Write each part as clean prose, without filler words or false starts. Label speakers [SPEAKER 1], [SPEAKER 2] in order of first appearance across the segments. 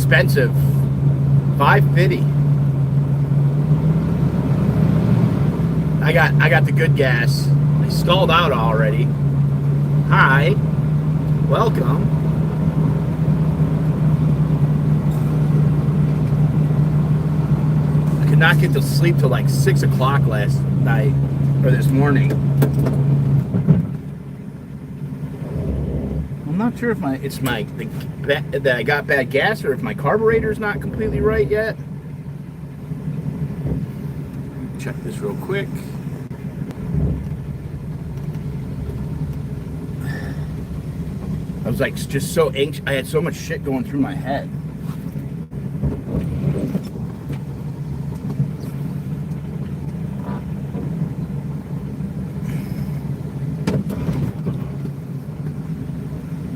[SPEAKER 1] expensive. $5.50. I got the good gas. I stalled out already. Hi. Welcome. I could not get to sleep till like 6 o'clock last night or this morning. I'm not sure if that I got bad gas or if my carburetor's not completely right yet. Check this real quick. I was like just so anxious. I had so much shit going through my head.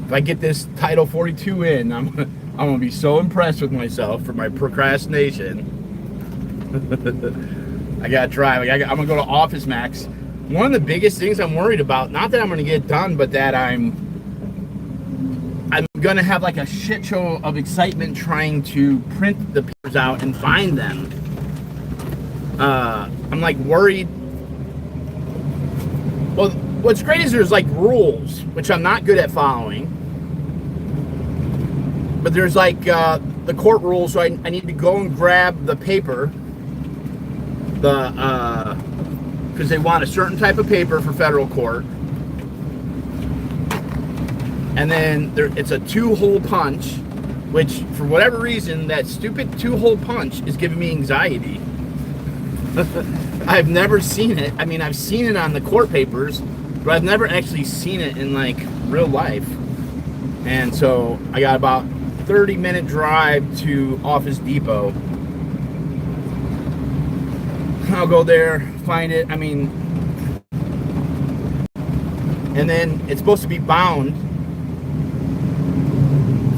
[SPEAKER 1] If I get this Title 42 in, I'm gonna be so impressed with myself for my procrastination. I gotta drive. I'm gonna go to Office Max. One of the biggest things I'm worried about, not that I'm gonna get it done, but that I'm gonna have like a shit show of excitement trying to print the papers out and find them. I'm like worried. Well, what's great is there's like rules, which I'm not good at following. But there's like the court rules, so I need to go and grab the paper. Because they want a certain type of paper for federal court. And then it's a 2-hole punch, which for whatever reason, that stupid 2-hole punch is giving me anxiety. I've never seen it. I mean, I've seen it on the court papers, but I've never actually seen it in like real life. And so I got about 30-minute drive to Office Depot. I'll go there, find it. I mean, and then it's supposed to be bound.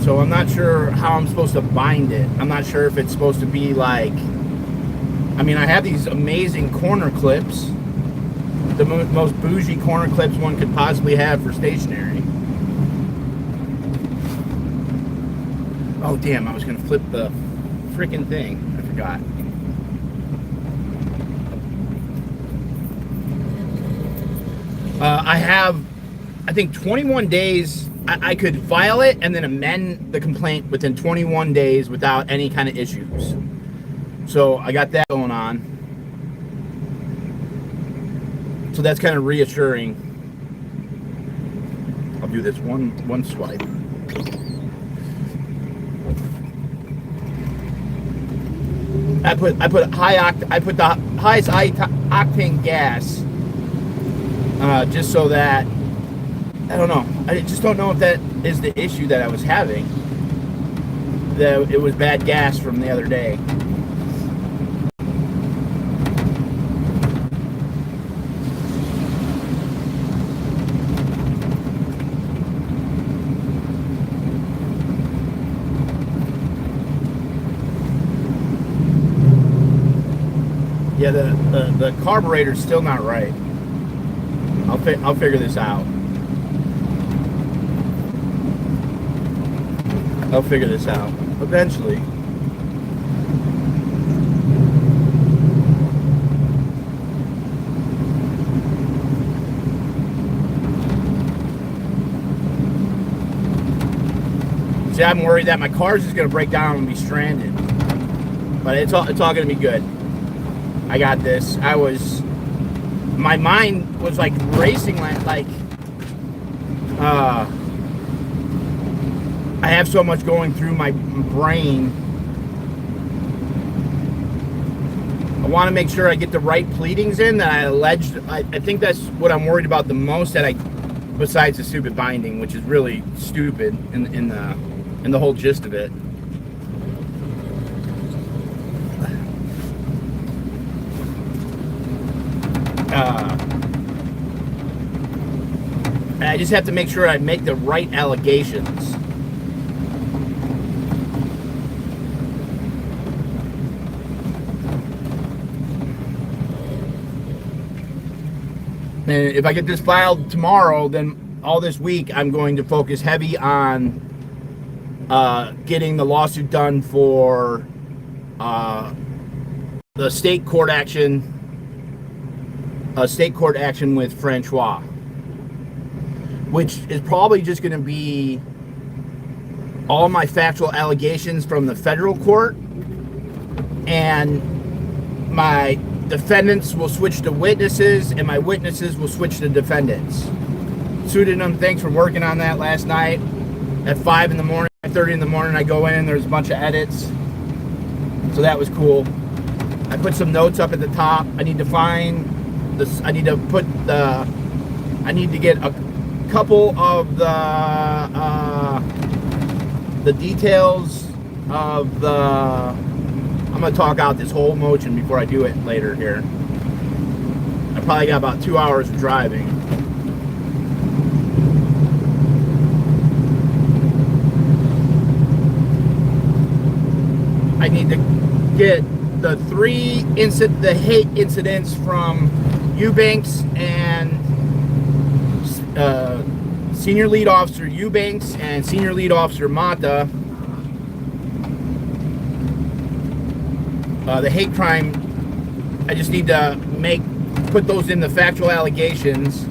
[SPEAKER 1] So I'm not sure how I'm supposed to bind it. I'm not sure if it's supposed to be like, I mean, I have these amazing corner clips, the most bougie corner clips one could possibly have for stationery. Oh damn, I was gonna flip the freaking thing. I forgot. I have, I think 21 days. I could file it and then amend the complaint within 21 days without any kind of issues. So I got that going on. So that's kind of reassuring. I'll do this one swipe. I put the highest octane gas, just so that, I don't know. I just don't know if that is the issue that I was having. That it was bad gas from the other day. Yeah, the carburetor's still not right. I'll figure this out. I'll figure this out eventually. See, I'm worried that my car's just gonna break down and be stranded. But it's all gonna be good. I got this. My mind was like racing, like I have so much going through my brain. I want to make sure I get the right pleadings in that I alleged. I think that's what I'm worried about the most, besides the stupid binding, which is really stupid in the whole gist of it. And I just have to make sure I make the right allegations. And if I get this filed tomorrow, then all this week I'm going to focus heavy on getting the lawsuit done for the state court action with Francois, which is probably just going to be all my factual allegations from the federal court, and my defendants will switch to witnesses, and my witnesses will switch to defendants. Pseudonym, thanks for working on that last night. At 5 in the morning, 5:30 in the morning, I go in, there's a bunch of edits. So that was cool. I put some notes up at the top. I need to find this. I need to get a couple of the details of the. I'm gonna talk out this whole motion before I do it later here. I probably got about 2 hours of driving. I need to get the the hate incidents from Eubanks and Senior Lead Officer Eubanks and Senior Lead Officer Mata. The hate crime, I just need to put those in the factual allegations.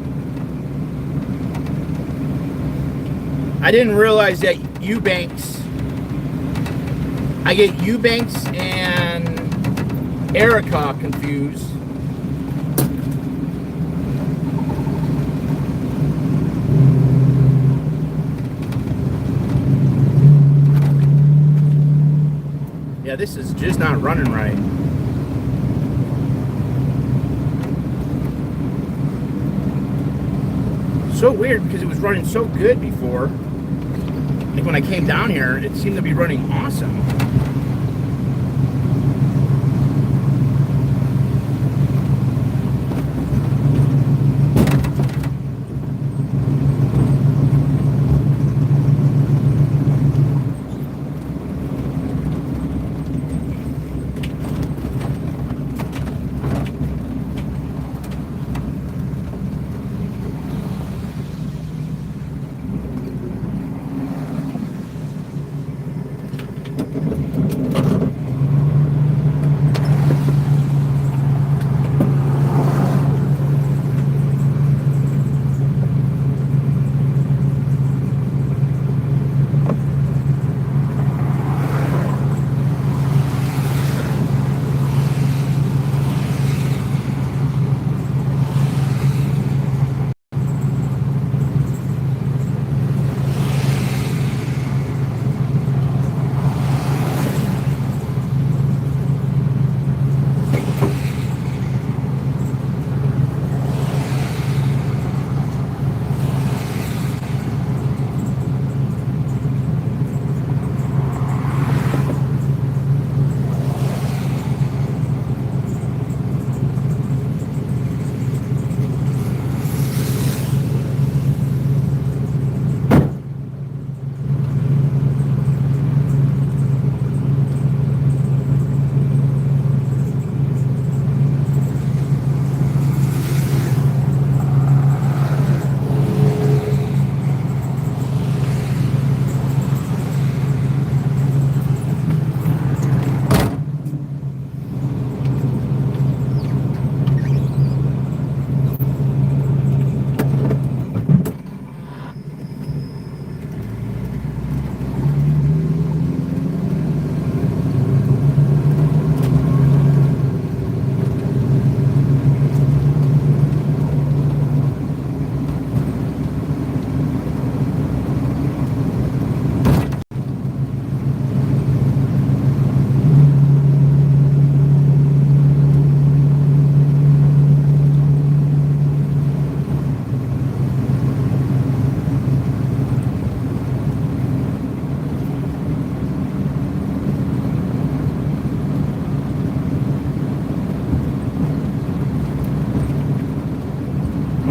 [SPEAKER 1] I didn't realize that I get Eubanks and Erica confused. Yeah, this is just not running right. So weird because it was running so good before. Like when I came down here, it seemed to be running awesome.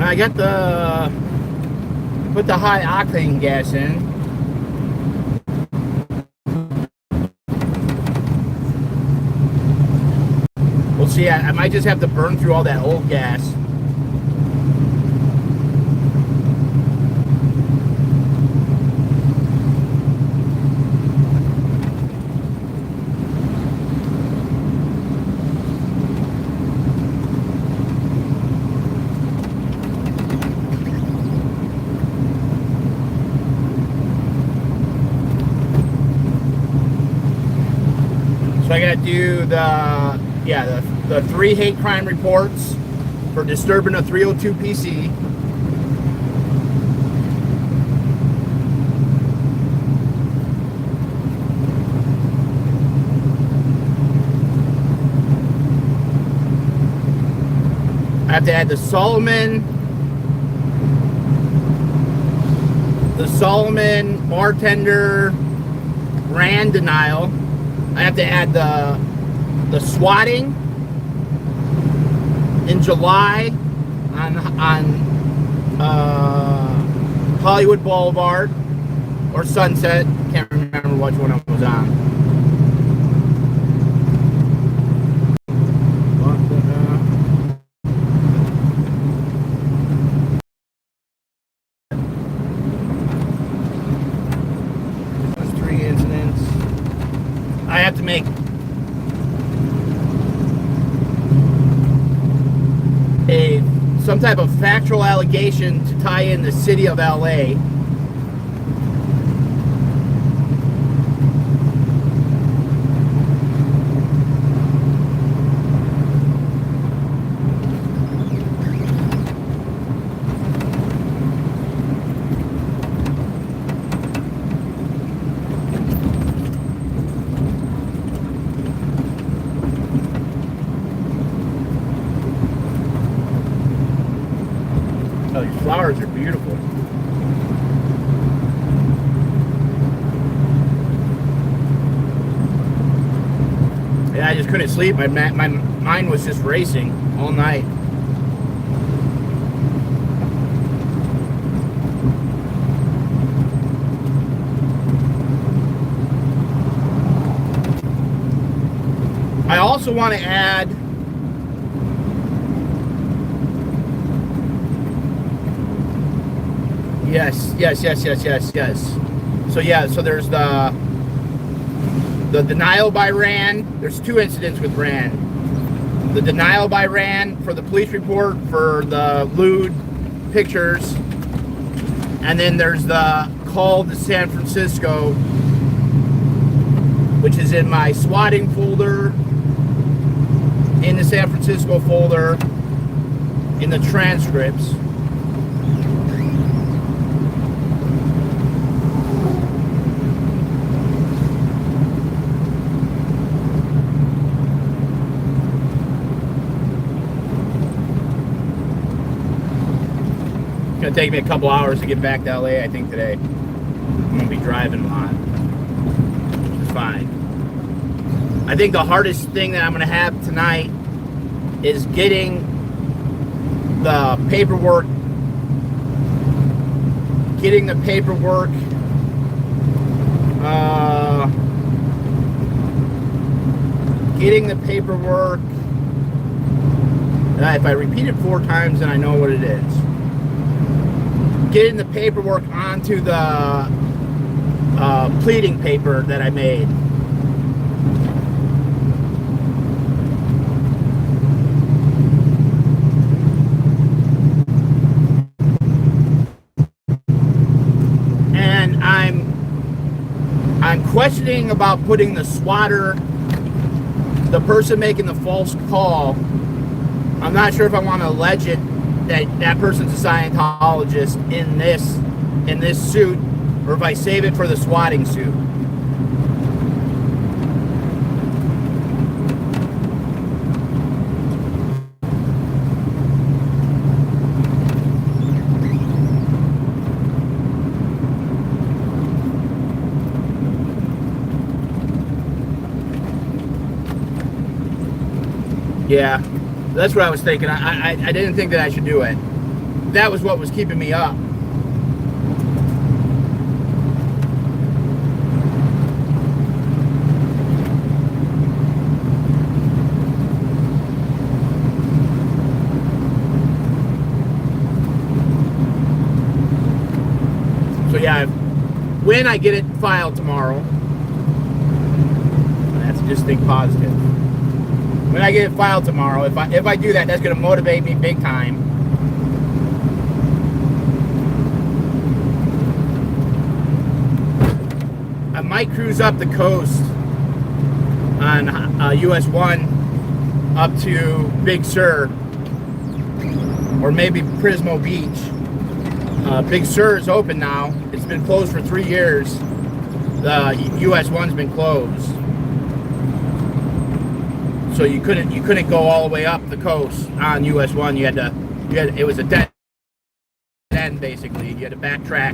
[SPEAKER 1] I got put the high octane gas in. We'll see. I might just have to burn through all that old gas. So I got to do the 3 hate crime reports for disturbing a 302 PC. I have to add the Solomon bartender RAND denial. I have to add the swatting in July on Hollywood Boulevard or Sunset. Can't remember which one I was on. Those 3 incidents. I have to make some type of factual allegation to tie in the city of LA. Oh, these flowers are beautiful. Yeah, I just couldn't sleep. My mind was just racing all night. I also want to add Yes. So there's the denial by RAND. There's 2 incidents with RAND. The denial by RAND for the police report for the lewd pictures. And then there's the call to San Francisco, which is in my swatting folder, in the San Francisco folder, in the transcripts. It's gonna take me a couple hours to get back to LA, I think, today. I'm gonna be driving a lot, which is fine. I think the hardest thing that I'm gonna have tonight is getting the paperwork, if I repeat it 4 times, then I know what it is. Getting the paperwork onto the pleading paper that I made. And I'm questioning about putting the swatter, the person making the false call. I'm not sure if I want to allege it that person's a Scientologist in this suit, or if I save it for the swatting suit. Yeah, that's what I was thinking. I didn't think that I should do it. That was what was keeping me up. So yeah, when I get it filed tomorrow, that's just think positive. When I get it filed tomorrow, if I do that, that's going to motivate me big time. I might cruise up the coast on US 1 up to Big Sur, or maybe Pismo Beach. Big Sur is open now. It's been closed for 3 years. The US 1's been closed, so you couldn't go all the way up the coast on US 1. It was a dead end basically. You had to backtrack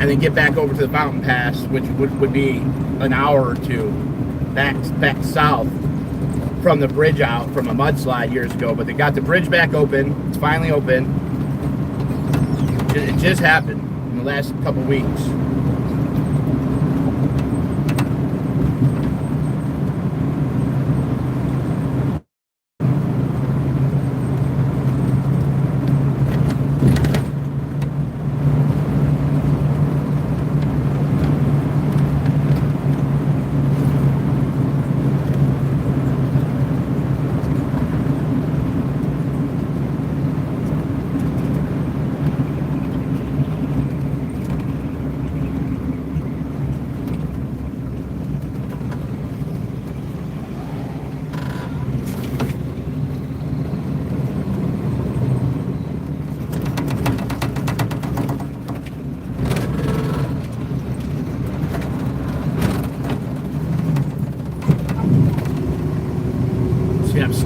[SPEAKER 1] and then get back over to the mountain pass, which would be an hour or two back south from the bridge out from a mudslide years ago. But they got the bridge back open. It's finally open. It just happened in the last couple weeks.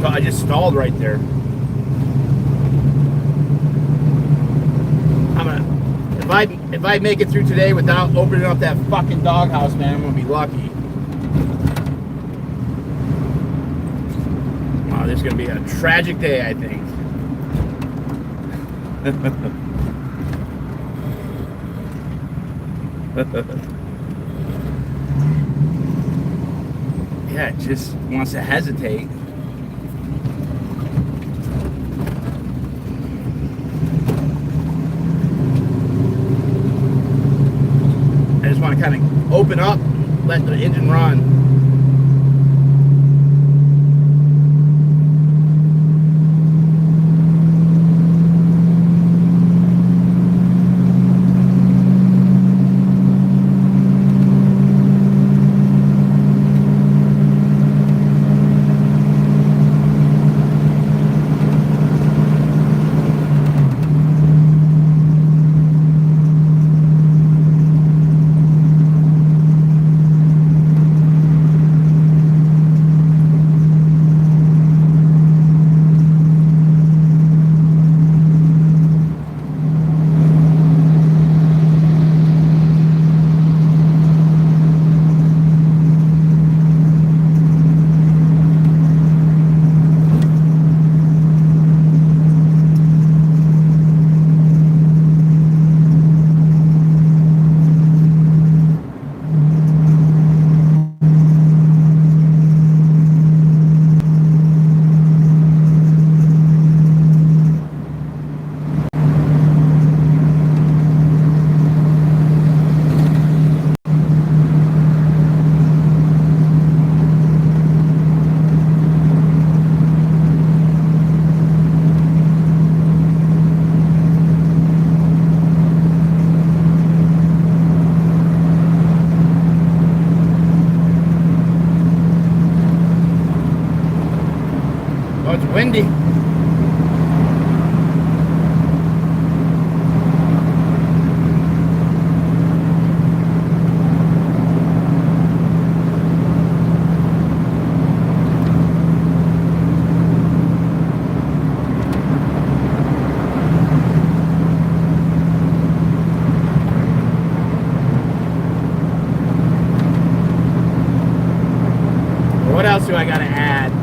[SPEAKER 1] I just stalled right there. If I make it through today without opening up that fucking doghouse, man, I'm gonna be lucky. Wow, this is gonna be a tragic day, I think. Yeah, it just wants to hesitate. I just want to kind of open up, let the engine run. It's windy. What else do I gotta add?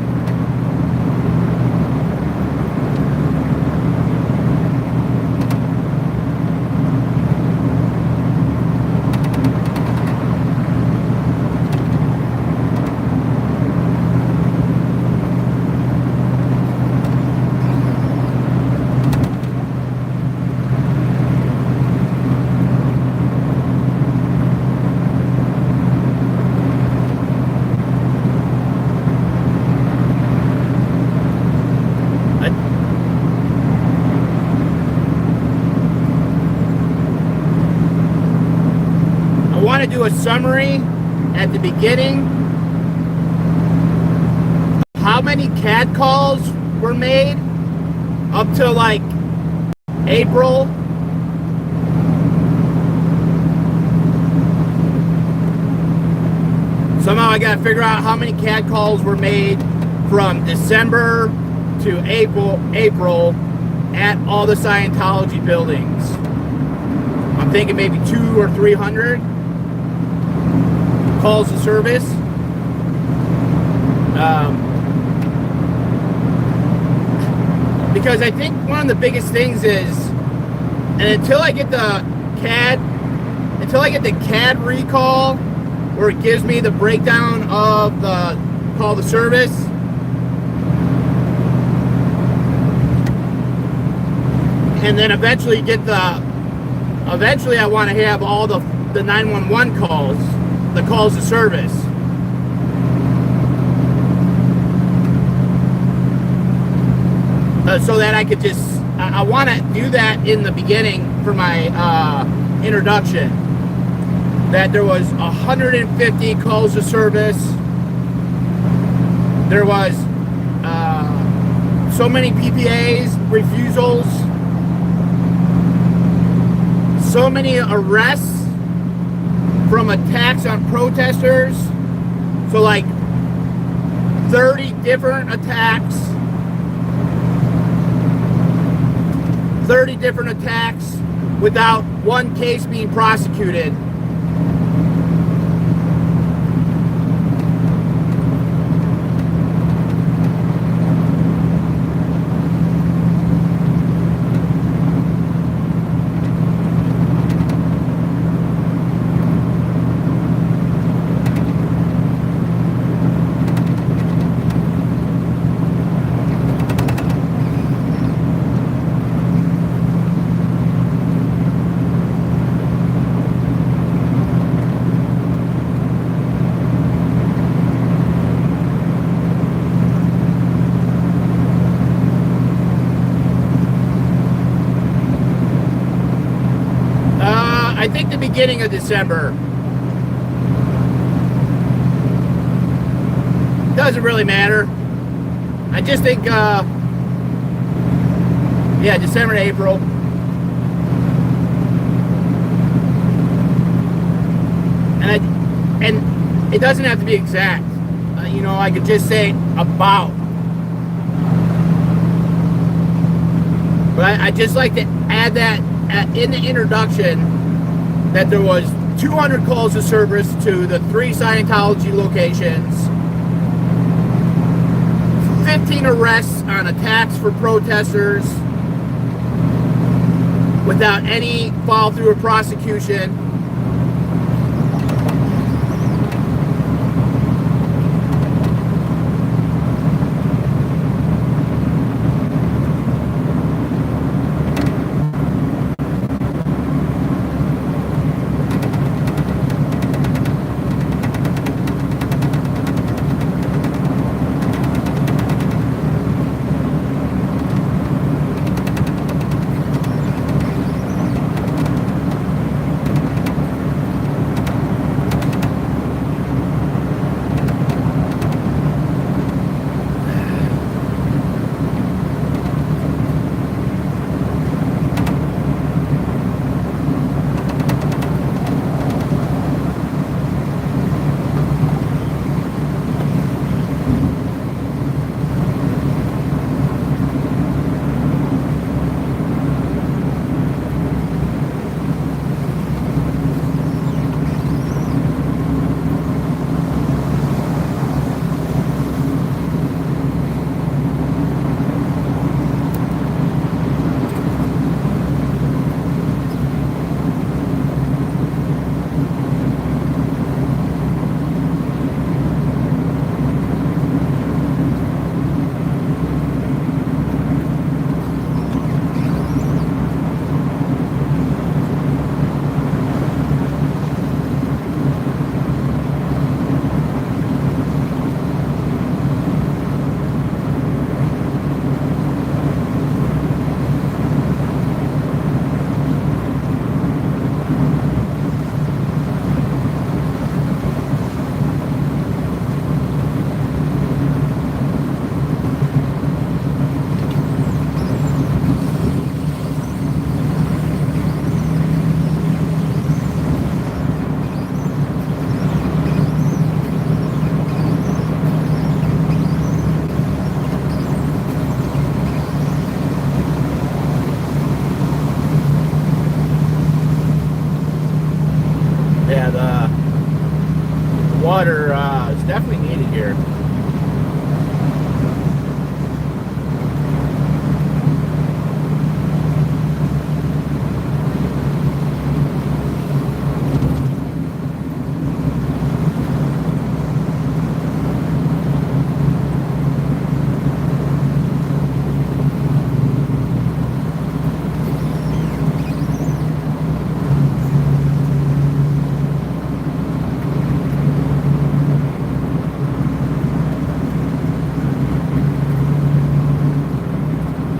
[SPEAKER 1] I want to do a summary at the beginning how many CAD calls were made up to like April. Somehow I gotta figure out how many CAD calls were made from December to April at all the Scientology buildings. I'm thinking maybe 200 or 300 calls to service. Because I think one of the biggest things is, and until I get the CAD recall, where it gives me the breakdown of the call to service, and then eventually I want to have all the 911 calls, the calls to service. So that I could just, I want to do that in the beginning for my introduction. That there was 150 calls to service. There was so many PPAs, refusals, so many arrests from attacks on protesters. So like 30 different attacks. 30 different attacks without one case being prosecuted. I think the beginning of December. Doesn't really matter. I just think, yeah, December to April. And it doesn't have to be exact. You know, I could just say about. But I just like to add that in the introduction, that there was 200 calls to service to the 3 Scientology locations, 15 arrests on attacks for protesters without any follow-through or prosecution.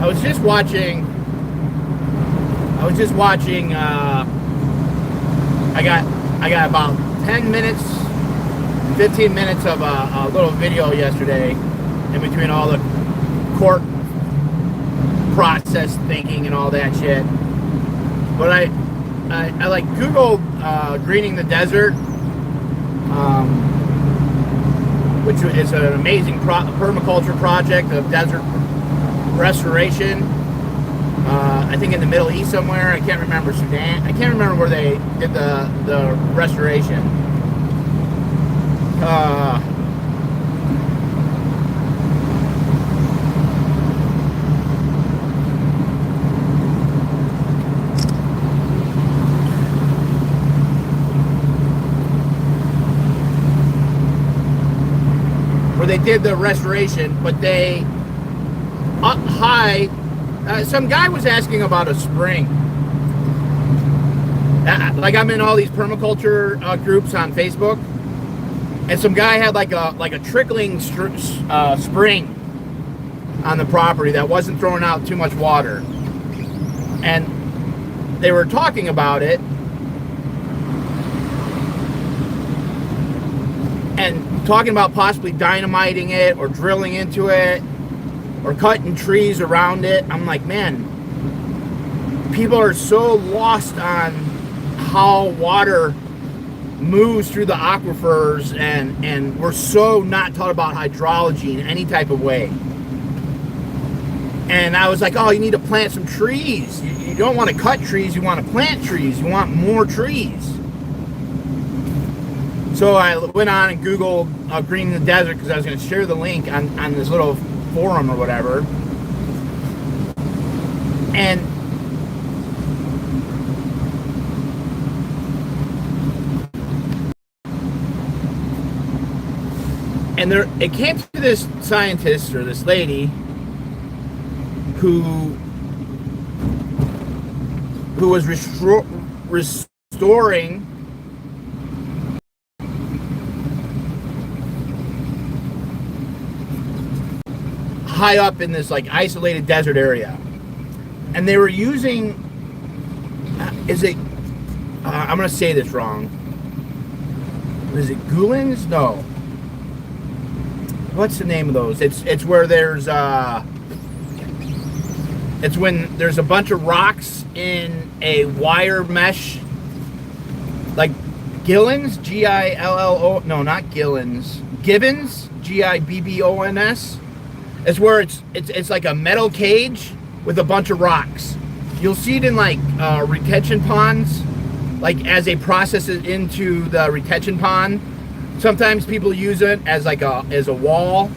[SPEAKER 1] I was just watching. I got about 10 minutes, 15 minutes of a little video yesterday in between all the court process thinking and all that shit. But I like Googled greening the desert, which is an amazing permaculture project of desert restoration. I think in the Middle East somewhere. I can't remember, Sudan. I can't remember where they did the restoration. Where they did the restoration, but they up high. Some guy was asking about a spring. Like I'm in all these permaculture groups on Facebook, and some guy had like a trickling spring on the property that wasn't throwing out too much water, and they were talking about it and talking about possibly dynamiting it or drilling into it or cutting trees around it. I'm like, man, people are so lost on how water moves through the aquifers, and we're so not taught about hydrology in any type of way. And I was like, oh, you need to plant some trees. You don't want to cut trees, you want to plant trees. You want more trees. So I went on and Googled greening the desert, because I was going to share the link on this little forum or whatever. And there, it came to this scientist or this lady who was restoring high up in this like isolated desert area, and they were using I'm gonna say this wrong. Is it Gulins? No. What's the name of those? It's where there's it's when there's a bunch of rocks in a wire mesh, like Gillons, Gillo. No, not Gillons. Gibbons, Gibbons. It's where it's like a metal cage with a bunch of rocks. You'll see it in like retention ponds, like as they process it into the retention pond. Sometimes people use it as like as a wall.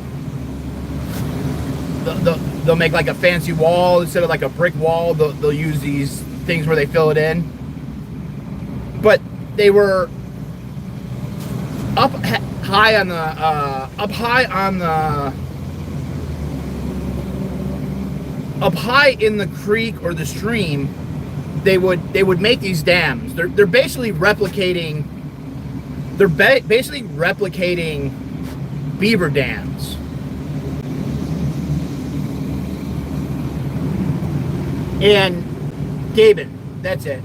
[SPEAKER 1] They'll make like a fancy wall instead of like a brick wall. They'll use these things where they fill it in. But they were up high in the creek or the stream. They would make these dams. They're basically replicating. They're basically replicating beaver dams. And Gabon, that's it.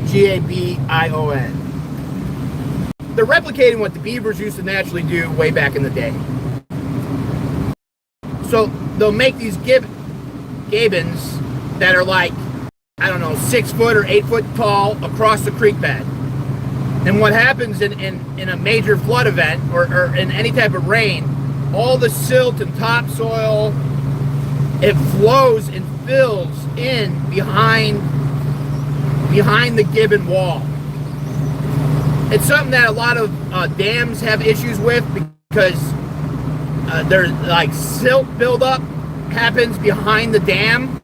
[SPEAKER 1] Gabion. They're replicating what the beavers used to naturally do way back in the day. So they'll make these Gabons that are like, I don't know, 6 foot or 8 foot tall across the creek bed. And what happens in a major flood event or in any type of rain, all the silt and topsoil, it flows and fills in behind the gibbon wall. It's something that a lot of dams have issues with, because there's like silt buildup happens behind the dam,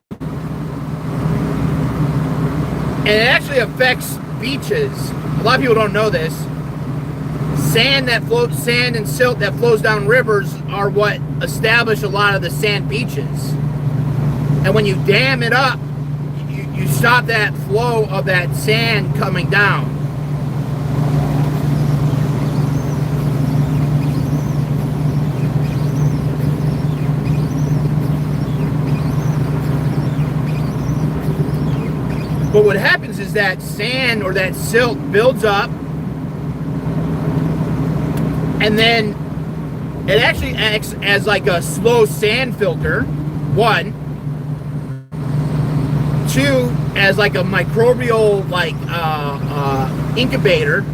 [SPEAKER 1] and it actually affects beaches. A lot of people don't know this. Sand and silt that flows down rivers are what establish a lot of the sand beaches. And when you dam it up, you stop that flow of that sand coming down. But what happens is that sand or that silt builds up, and then it actually acts as like a slow sand filter, 1. 2, as like a microbial like incubator.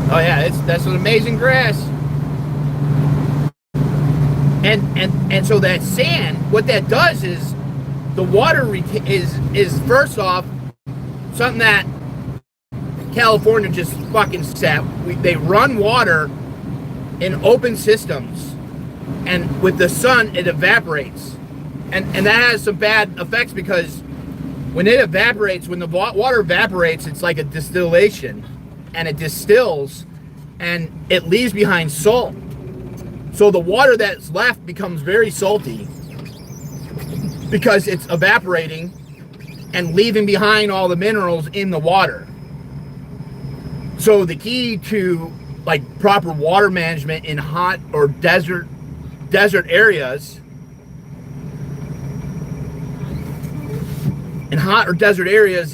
[SPEAKER 1] Oh yeah, that's an amazing grass. And so that sand, what that does is the water is first off something that California just fucking set. They run water in open systems, and with the sun it evaporates, and that has some bad effects, because when it evaporates, when the water evaporates, it's like a distillation, and it distills and it leaves behind salt. So the water that's left becomes very salty because it's evaporating and leaving behind all the minerals in the water. So the key to like proper water management in hot or desert areas,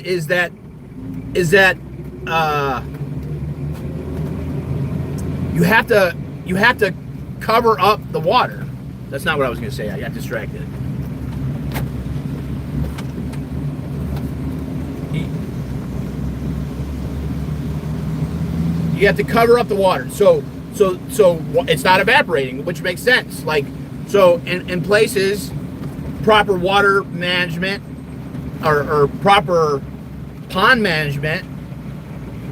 [SPEAKER 1] is that you have to cover up the water. That's not what I was going to say. I got distracted. You have to cover up the water. So it's not evaporating, which makes sense. Like, so in places, proper water management or proper pond management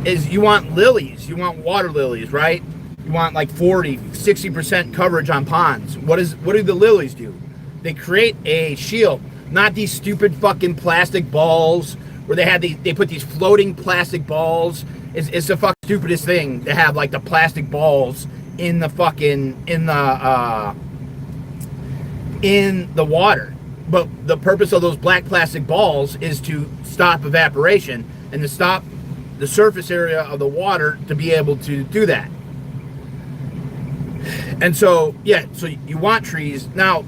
[SPEAKER 1] is, you want lilies, you want water lilies, right? You want like 40-60% coverage on ponds. What do the lilies do? They create a shield, not these stupid fucking plastic balls where they put these floating plastic balls. It's the fucking stupidest thing to have, like, the plastic balls in the water. But the purpose of those black plastic balls is to stop evaporation and to stop the surface area of the water to be able to do that. And so, yeah, so you want trees. Now,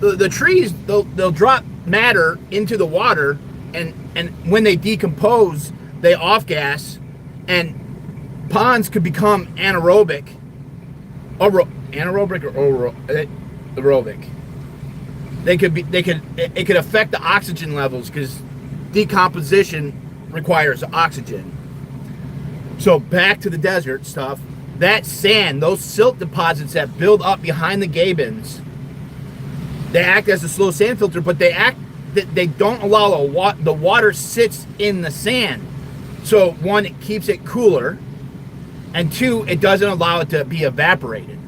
[SPEAKER 1] the trees, they'll drop matter into the water, and when they decompose, they off-gas, and ponds could become anaerobic. Anaerobic or aerobic. It could affect the oxygen levels, because decomposition requires oxygen. So back to the desert stuff. That sand, those silt deposits that build up behind the gabins, they act as a slow sand filter, but they don't allow the water sits in the sand. So 1, it keeps it cooler, and 2, it doesn't allow it to be evaporated.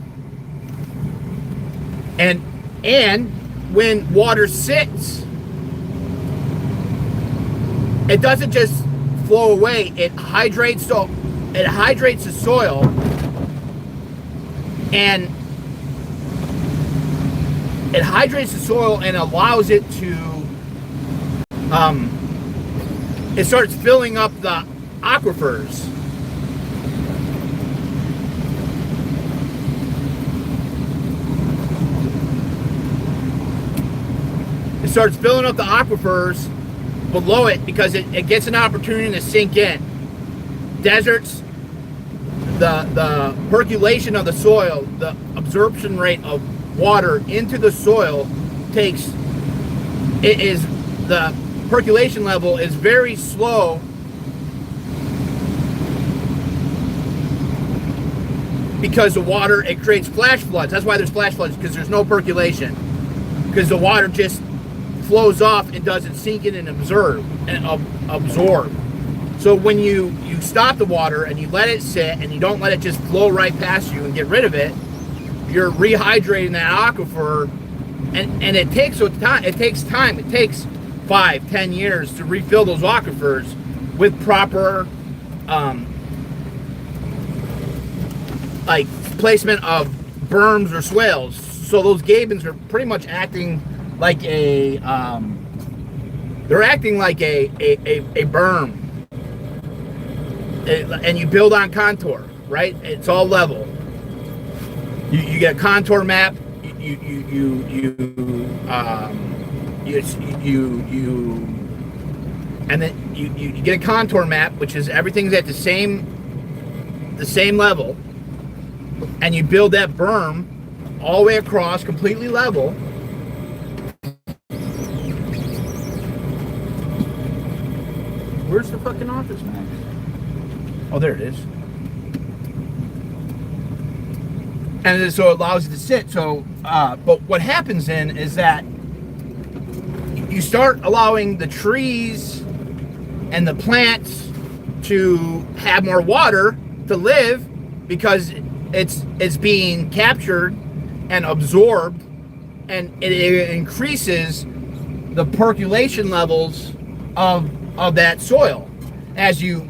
[SPEAKER 1] And when water sits, it doesn't just flow away. It hydrates the soil, and allows it to it starts filling up the aquifers. It starts filling up the aquifers below it, because it gets an opportunity to sink in. Deserts, the percolation of the soil, the absorption rate of water into the soil the percolation level is very slow, because the water, it creates flash floods. That's why there's flash floods, because there's no percolation, because the water just flows off and doesn't sink in and absorb. So when you stop the water and you let it sit and you don't let it just flow right past you and get rid of it, you're rehydrating that aquifer, and it takes time. It takes 5-10 years to refill those aquifers with proper like placement of berms or swales. So those gabins are pretty much acting like a berm. And you build on contour, right? It's all level. You get a contour map. and then you get a contour map, which is everything's at the same level, and you build that berm all the way across, completely level. Where's the fucking office, Max? Oh, there it is. And so it allows you to sit. So, but what happens then is that you start allowing the trees and the plants to have more water to live, because it's being captured and absorbed, and it increases the percolation levels of that soil. As you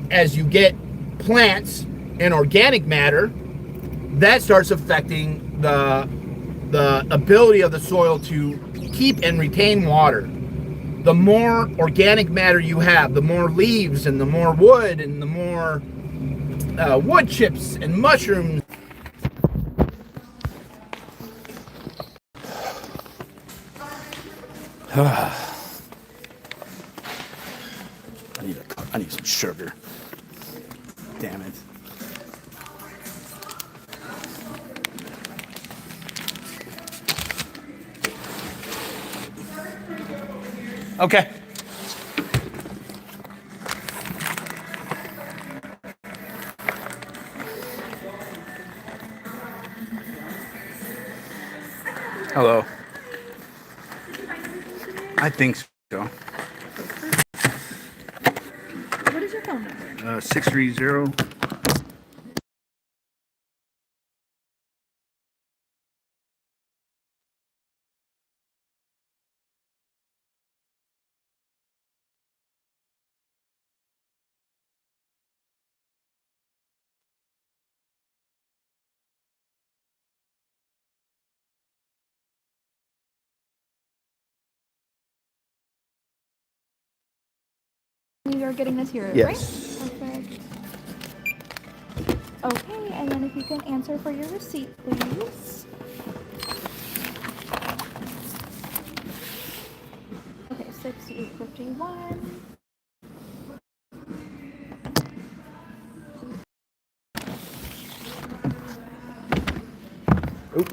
[SPEAKER 1] get plants and organic matter, that starts affecting the ability of the soil to keep and retain water. The more organic matter you have, the more leaves and the more wood and the more wood chips and mushrooms. I need some sugar. Damn it. Okay. Hello. I think so.
[SPEAKER 2] What is your phone number?
[SPEAKER 1] 630.
[SPEAKER 2] You're getting this here,
[SPEAKER 1] Yes.
[SPEAKER 2] right? Perfect. Okay, and then if you can answer for your receipt, please. Okay, 6851.
[SPEAKER 1] Oop.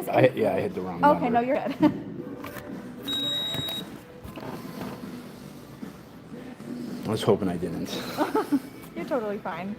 [SPEAKER 1] I hit the wrong number.
[SPEAKER 2] Okay, no, you're good.
[SPEAKER 1] I was hoping I didn't.
[SPEAKER 2] You're totally fine.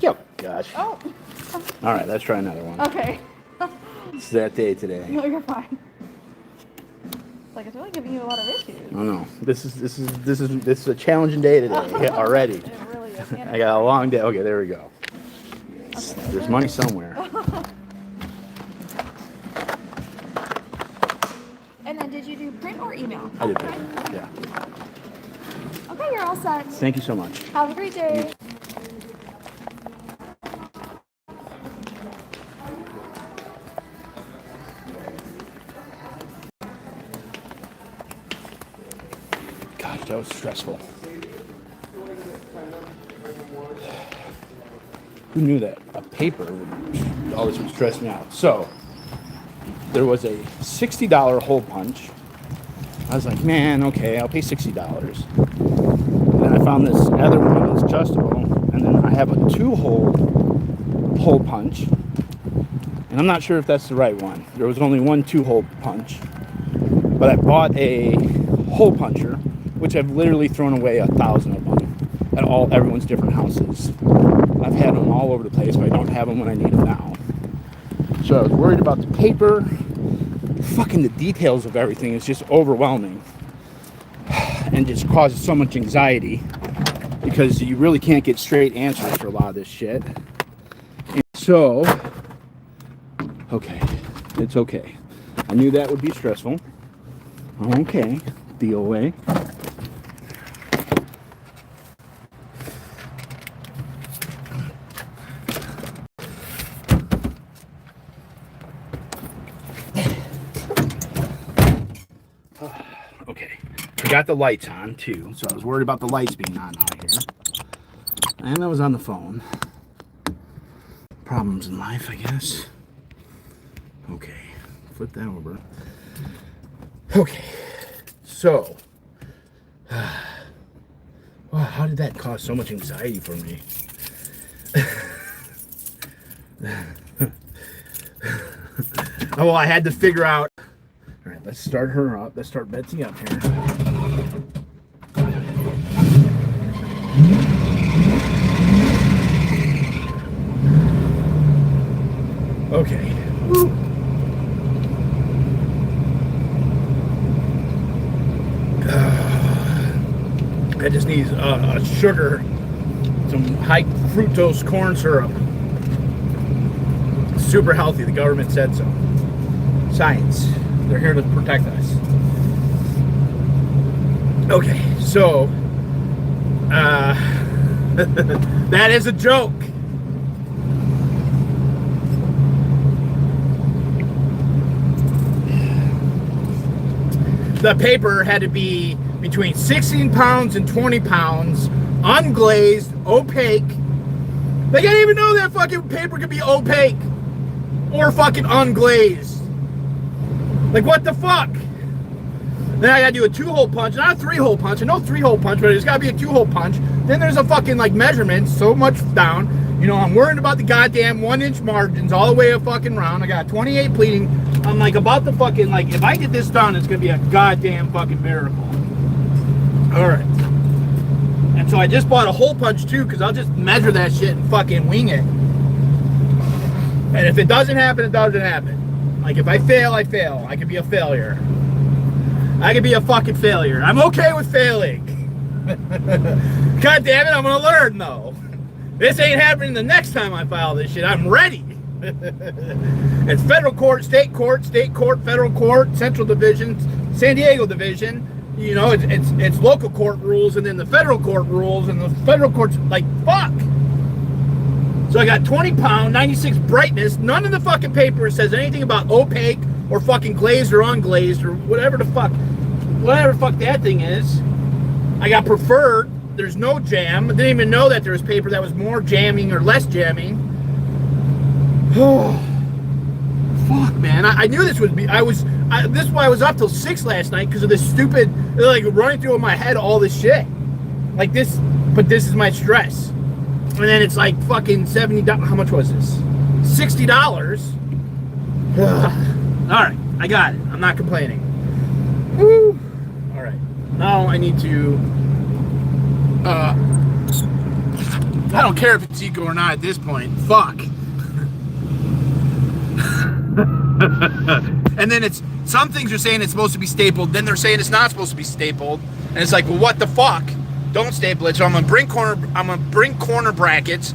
[SPEAKER 1] Oh, gosh.
[SPEAKER 2] Oh.
[SPEAKER 1] All right, let's try another one.
[SPEAKER 2] Okay.
[SPEAKER 1] It's that day today.
[SPEAKER 2] No, you're fine. Like, it's really giving you a lot of issues.
[SPEAKER 1] I don't know. This is a challenging day today already.
[SPEAKER 2] It really is.
[SPEAKER 1] I got a long day. Okay, there we go.
[SPEAKER 2] Okay.
[SPEAKER 1] There's money somewhere.
[SPEAKER 2] And then did you do print or email?
[SPEAKER 1] I did paper. Yeah.
[SPEAKER 2] Okay, you're all set.
[SPEAKER 1] Thank you so much.
[SPEAKER 2] Have a great day.
[SPEAKER 1] Gosh, that was stressful. Who knew that a paper would always would stress me out? So there was a $60 hole punch. I was like, man, okay, I'll pay $60. And then I found this other one that's adjustable, and then I have a 2-hole punch, and I'm not sure if that's the right one. There was only one 2-hole punch, But I bought a hole puncher, which I've literally thrown away 1,000 of them at everyone's different houses. I've had them all over the place, but I don't have them when I need them now. So I was worried about the paper. Fucking the details of everything is just overwhelming and just causes so much anxiety because you really can't get straight answers for a lot of this shit. And so, okay, it's okay. I knew that would be stressful. Okay, D.O.A. Okay, I got the lights on too, so I was worried about the lights being on out here. And I was on the phone. Problems in life, I guess. Okay, flip that over. Okay, so, wow, how did that cause so much anxiety for me? Oh, well, I had to figure out. All right, let's start her up. Let's start Betsy up here. Okay. Woo. I just need sugar, some high fructose corn syrup. Super healthy. The government said so. Science. They're here to protect us. Okay, so that is a joke. The paper had to be between 16 pounds and 20 pounds, unglazed, opaque. They didn't even know that fucking paper could be opaque or fucking unglazed. Like, what the fuck? Then I gotta do a 2-hole punch, not a 3-hole punch. I know 3-hole punch, but it's gotta be a 2-hole punch. Then there's a fucking, like, measurement so much down. You know, I'm worried about the goddamn 1-inch margins all the way a fucking round. I got 28 pleating. I'm, like, about to fucking, like, if I get this done, it's gonna be a goddamn fucking miracle. Alright. And so I just bought a hole punch, too, because I'll just measure that shit and fucking wing it. And if it doesn't happen, it doesn't happen. Like, if I fail, I fail. I could be a failure. I could be a fucking failure. I'm okay with failing. God damn it, I'm gonna learn, though. This ain't happening the next time I file this shit. I'm ready. It's federal court, state court, federal court, central division, San Diego division. You know, it's local court rules, and then the federal court rules, and the federal court's like, fuck. So I got 20 pound, 96 brightness. None of the fucking paper says anything about opaque or fucking glazed or unglazed or whatever the fuck that thing is. I got preferred. There's no jam. I didn't even know that there was paper that was more jamming or less jamming. Oh, fuck, man. I knew this would be. This is why I was up till 6 last night, because of this stupid, like, running through my head all this shit. Like this, but this is my stress. And then it's like fucking $70. How much was this? $60. Alright, I got it. I'm not complaining. Woo. Alright. Now I need to I don't care if it's eco or not at this point. Fuck. And then it's some things are saying it's supposed to be stapled, then they're saying it's not supposed to be stapled. And it's like, well, what the fuck? Don't staple it. So I'm gonna bring corner brackets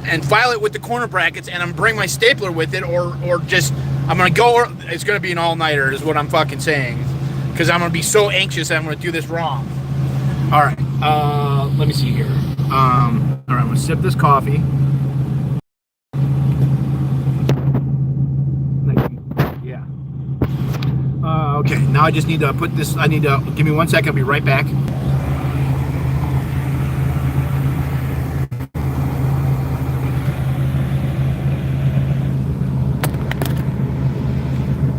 [SPEAKER 1] and file it with the corner brackets, and I'm gonna bring my stapler with it, or just I'm gonna go. It's gonna be an all-nighter, is what I'm fucking saying, because I'm gonna be so anxious that I'm gonna do this wrong. All right. Let me see here. All right. I'm gonna sip this coffee. Yeah. Okay. Now I just need to put this. Give me 1 second. I'll be right back.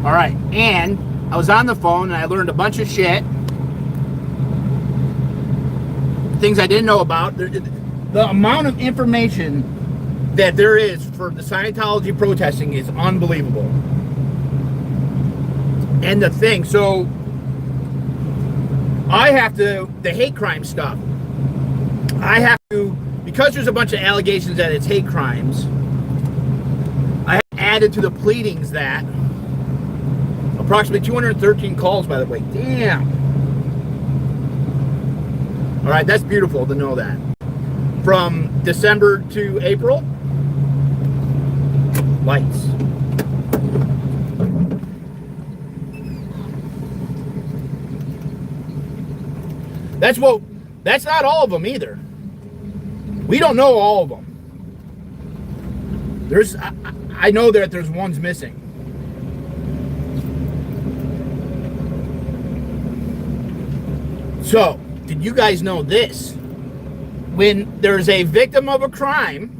[SPEAKER 1] All right, and I was on the phone and I learned a bunch of shit, things I didn't know about. The amount of information that there is for the Scientology protesting is unbelievable. And the thing, so I have to, the hate crime stuff, I have to, because there's a bunch of allegations that it's hate crimes, I added to the pleadings that approximately 213 calls, by the way. Damn. All right, that's beautiful to know that. From December to April, lights. That's not all of them either. We don't know all of them. I know that there's ones missing. So, did you guys know this? When there's a victim of a crime,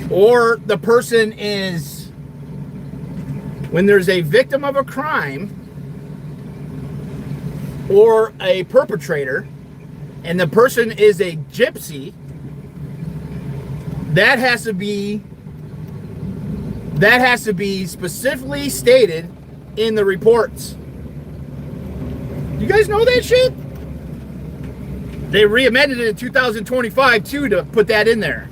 [SPEAKER 1] or the person is, when there's a victim of a crime, or a perpetrator, and the person is a gypsy, that has to be specifically stated in the reports. You guys know that shit? They re-amended it in 2025 too to put that in there.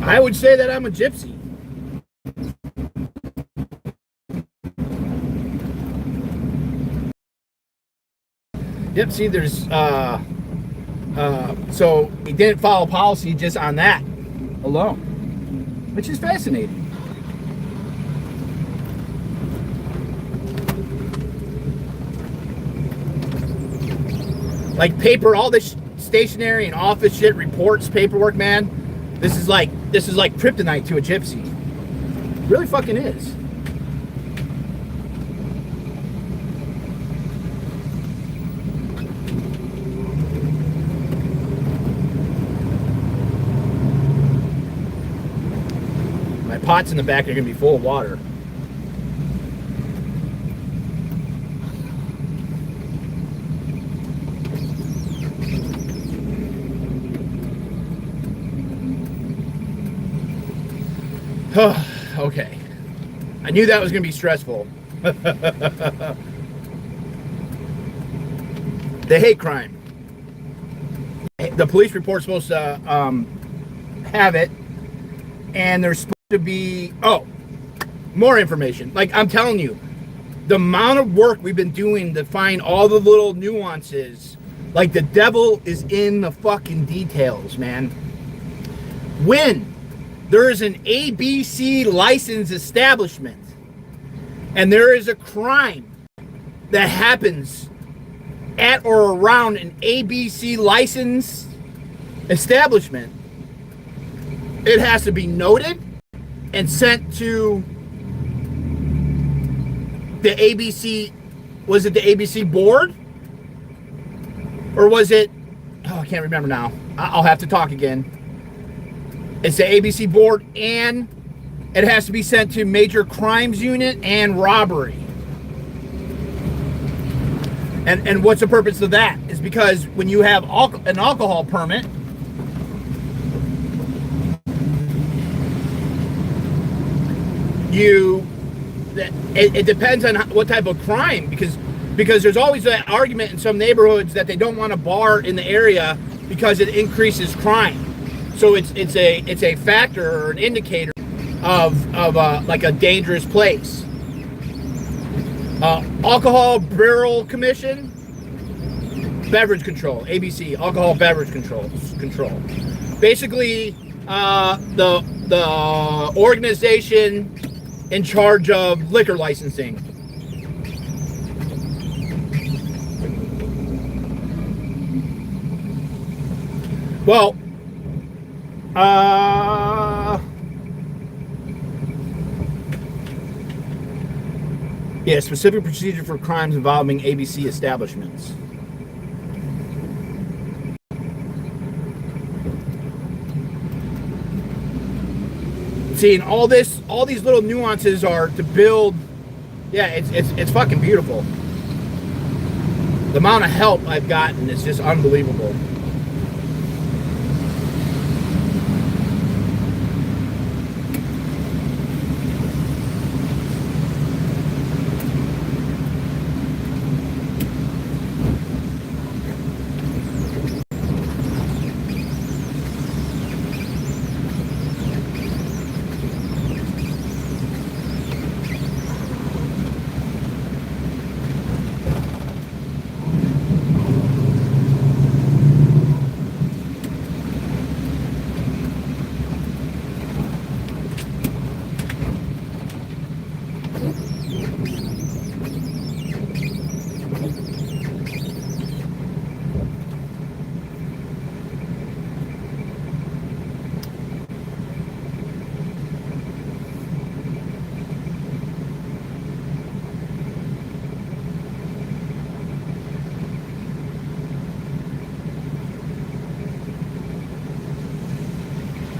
[SPEAKER 1] I would say that I'm a gypsy. Yep, see, there's, so he didn't follow policy just on that alone, which is fascinating. Like paper, all this stationery and office shit, reports, paperwork, man. This is like kryptonite to a gypsy. It really fucking is. My pots in the back are gonna be full of water. Okay. I knew that was going to be stressful. The hate crime. The police report's supposed to have it, and there's supposed to be, more information. Like, I'm telling you, the amount of work we've been doing to find all the little nuances, like the devil is in the fucking details, man. When there is an ABC licensed establishment and there is a crime that happens at or around an ABC licensed establishment, it has to be noted and sent to the ABC. Was it the ABC board? Or was it, I can't remember now. I'll have to talk again. It's the ABC board, and it has to be sent to Major Crimes Unit and Robbery. And what's the purpose of that? Is because when you have an alcohol permit, it depends on what type of crime, because there's always that argument in some neighborhoods that they don't want a bar in the area because it increases crime. So it's a factor or an indicator of like a dangerous place. Alcohol Barrel Commission, Beverage Control, ABC, Alcohol Beverage Control. Basically, the organization in charge of liquor licensing. Well, yeah, specific procedure for crimes involving ABC establishments. See, and all these little nuances are to build. Yeah, it's fucking beautiful. The amount of help I've gotten is just unbelievable.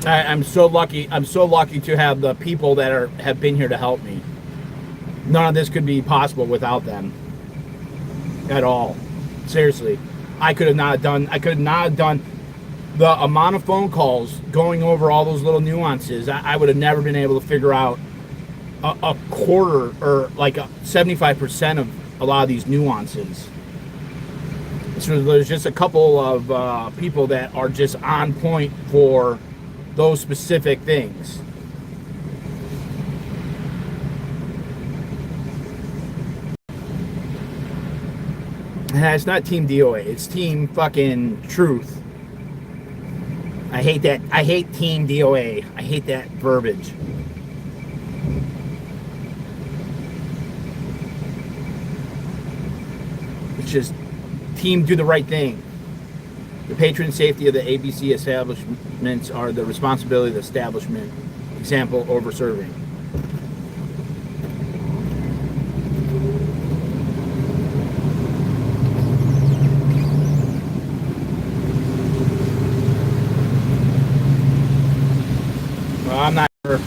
[SPEAKER 1] I'm so lucky. I'm so lucky to have the people that have been here to help me. None of this could be possible without them. At all. Seriously. I could not have done the amount of phone calls going over all those little nuances. I would have never been able to figure out a quarter or like 75% of a lot of these nuances. So there's just a couple of people that are just on point for those specific things. And it's not Team D.O.A. It's Team fucking Truth. I hate that. I hate Team D.O.A. I hate that verbiage. It's just Team Do the Right Thing. The patron safety of the ABC establishments are the responsibility of the establishment. Example, over serving. Well, I'm not sure.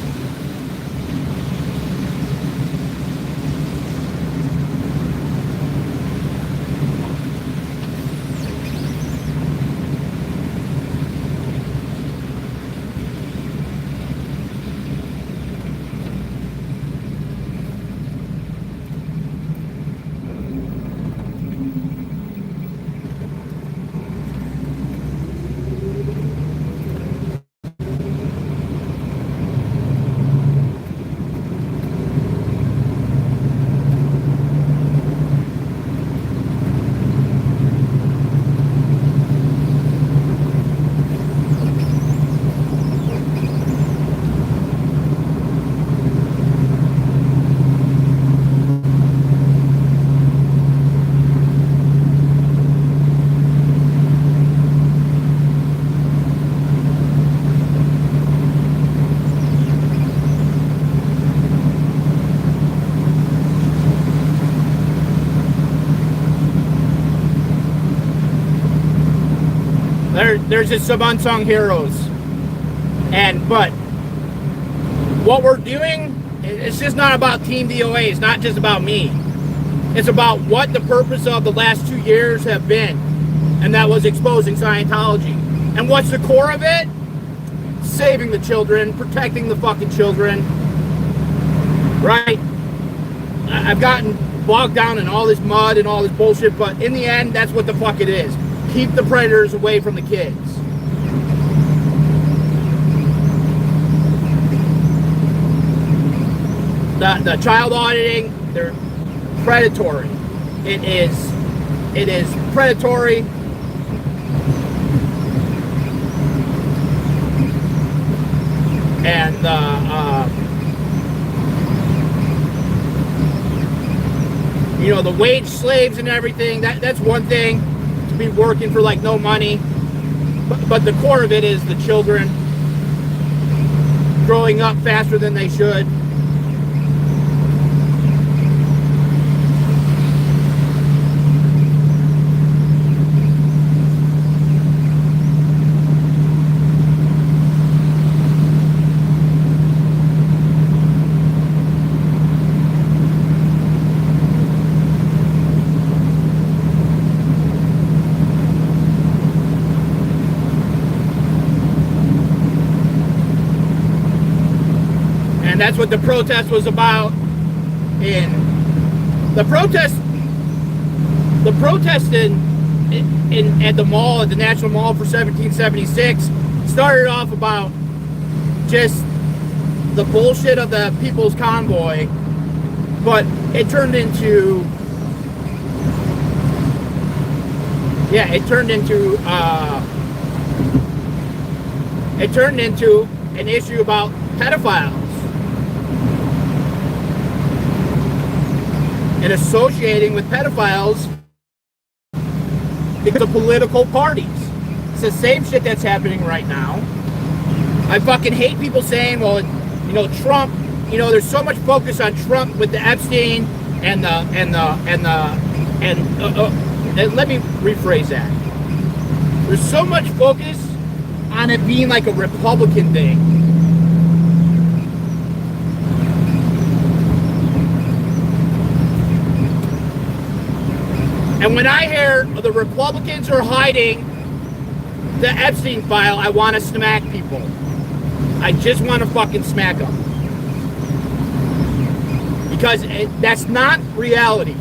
[SPEAKER 1] There's just some unsung heroes, but what we're doing, it's just not about Team D.O.A. It's not just about me. It's about what the purpose of the last 2 years have been, and that was exposing Scientology. And what's the core of it? Saving the children, protecting the fucking children, right? I've gotten bogged down in all this mud and all this bullshit, but in the end, that's what the fuck it is. Keep the predators away from the kids. The child auditing, they're predatory. It is predatory. And you know, the wage slaves and everything, that's one thing. Be working for like no money, but the core of it is the children growing up faster than they should. And that's what the protest was about. And the protest at the mall, at the National Mall for 1776 started off about just the bullshit of the People's Convoy, but it turned into an issue about pedophiles and associating with pedophiles because of political parties. It's the same shit that's happening right now. I fucking hate people saying, well, you know, Trump, you know, there's so much focus on Trump with the Epstein and let me rephrase that. There's so much focus on it being like a Republican thing. And when I hear the Republicans are hiding the Epstein file, I want to smack people. I just want to fucking smack them. Because that's not reality.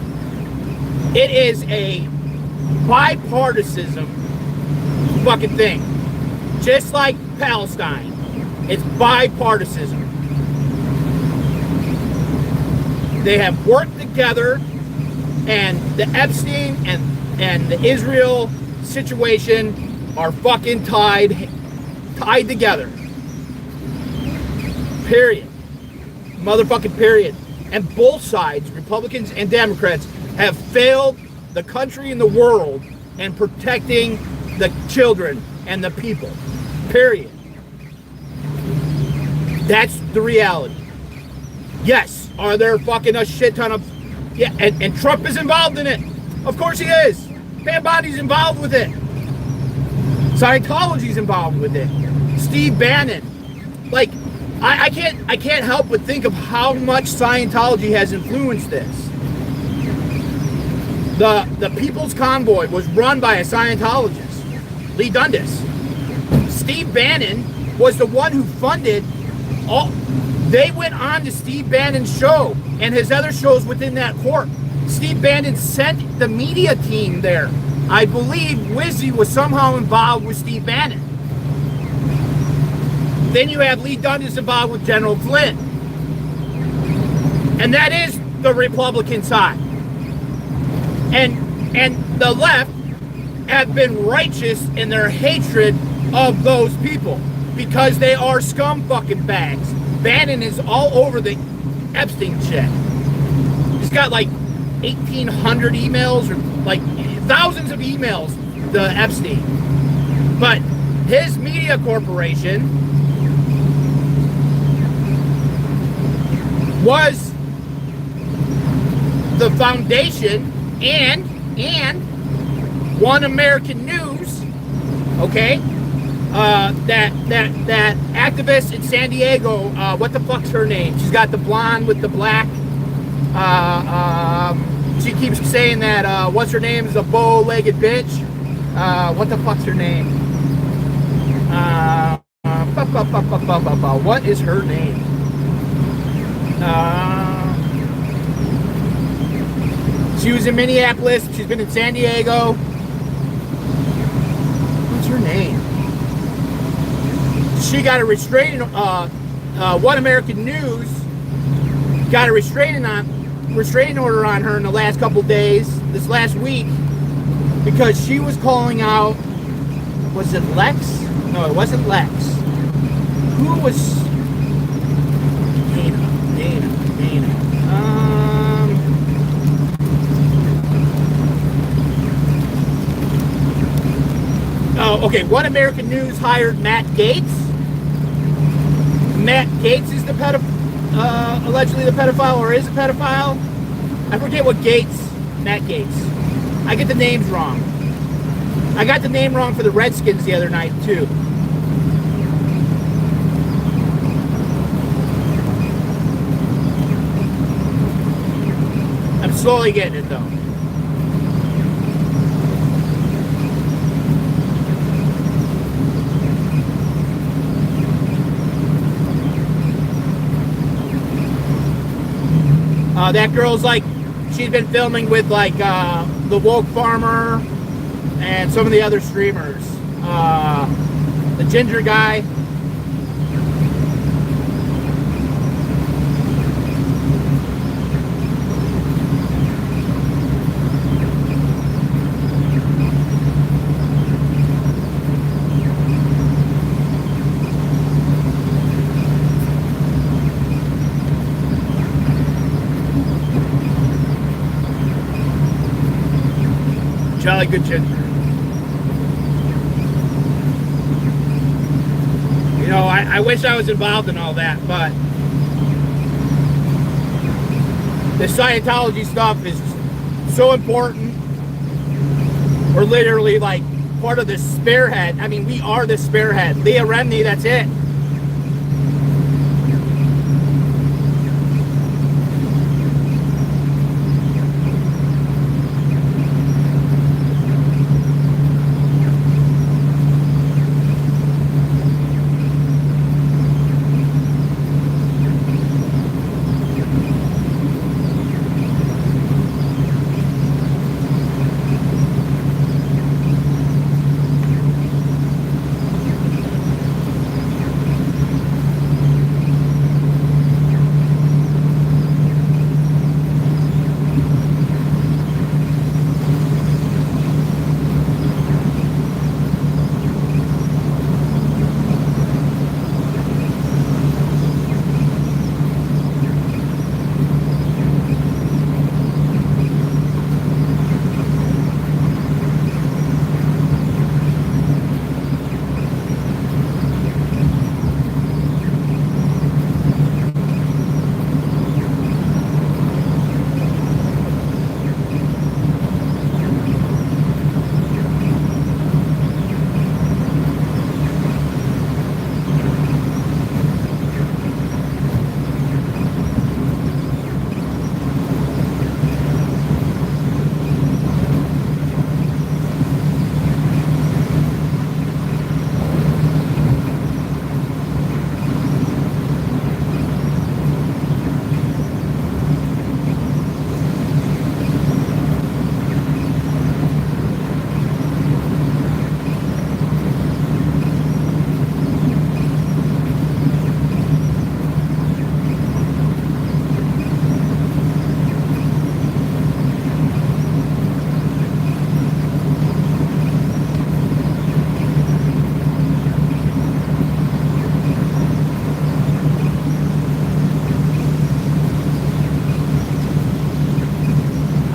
[SPEAKER 1] It is a bipartisan fucking thing. Just like Palestine. It's bipartisan. They have worked together, and the Epstein and the Israel situation are fucking tied together. Period. Motherfucking period. And both sides, Republicans and Democrats, have failed the country and the world in protecting the children and the people. Period. That's the reality. Yes, are there fucking a shit ton of... Yeah, and Trump is involved in it. Of course he is. Pam Bondi's involved with it. Scientology's involved with it. Steve Bannon. Like, I can't help but think of how much Scientology has influenced this. The People's Convoy was run by a Scientologist, Lee Dundas. Steve Bannon was the one who funded all. They went on to Steve Bannon's show and his other shows within that corp. Steve Bannon sent the media team there. I believe Wizzy was somehow involved with Steve Bannon. Then you have Lee Dundas involved with General Flynn. And that is the Republican side. And the left have been righteous in their hatred of those people because they are scum fucking bags. Bannon is all over the Epstein shit. He's got like 1,800 emails or like thousands of emails, the Epstein. But his media corporation was the foundation and One American News, okay? That activist in San Diego, what the fuck's her name? She's got the blonde with the black. She keeps saying that, what's her name is a bow-legged bitch. What the fuck's her name? What is her name? She was in Minneapolis. She's been in San Diego. What's her name? She got a restraining. One American News got a restraining order on her in the last couple days, this last week, because she was calling out. Was it Lex? No, it wasn't Lex. Who was? Dana. Oh, okay. One American News hired Matt Gaetz. Matt Gaetz is the allegedly the pedophile, or is a pedophile. I forget what Matt Gaetz. I get the names wrong. I got the name wrong for the Redskins the other night, too. I'm slowly getting it, though. That girl's like, she's been filming with like the Woke Farmer and some of the other streamers. The ginger guy. Jolly good ginger. You know, I wish I was involved in all that, but the Scientology stuff is so important. We're literally like part of the spearhead. I mean, we are the spearhead. Leah Remney, that's it.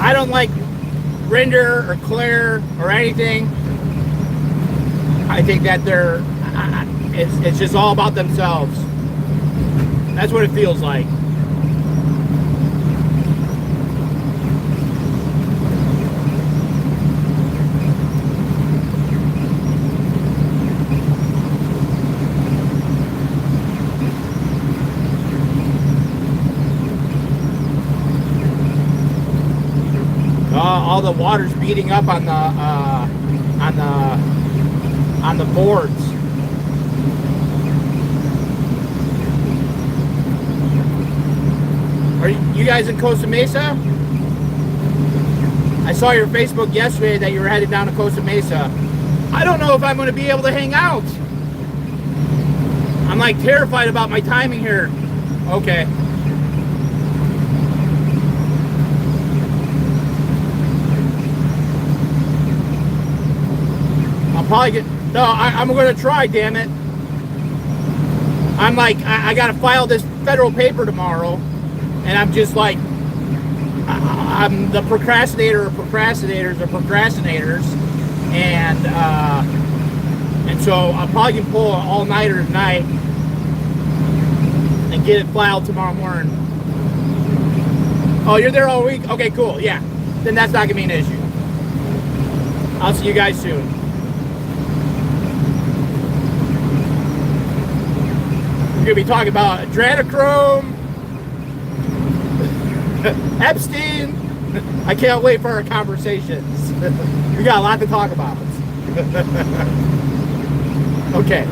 [SPEAKER 1] I don't like Render or Claire or anything. I think that it's just all about themselves. That's what it feels like. All the water's beating up on the boards. Are you guys in Costa Mesa? I saw your Facebook yesterday that you were headed down to Costa Mesa. I don't know if I'm going to be able to hang out. I'm like terrified about my timing here. Okay. Probably get, no, I'm going to try, damn it. I'm like, I got to file this federal paper tomorrow, and I'm just like, I'm the procrastinator of procrastinators of procrastinators, and so I probably can pull an all-nighter tonight and get it filed tomorrow morning. Oh, you're there all week? Okay, cool, yeah. Then that's not going to be an issue. I'll see you guys soon. We're going to be talking about adrenochrome, Epstein. I can't wait for our conversations. We got a lot to talk about. Okay.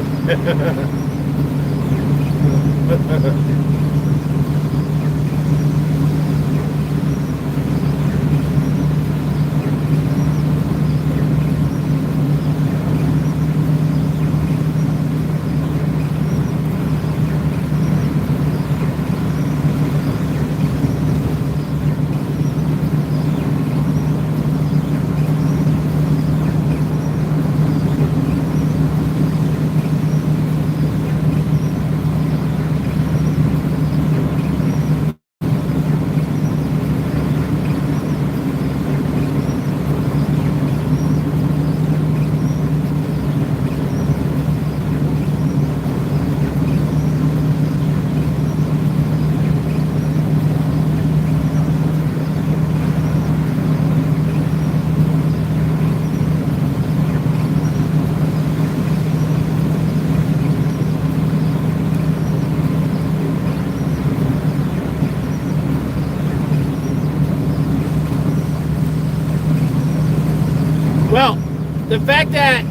[SPEAKER 1] the fact that,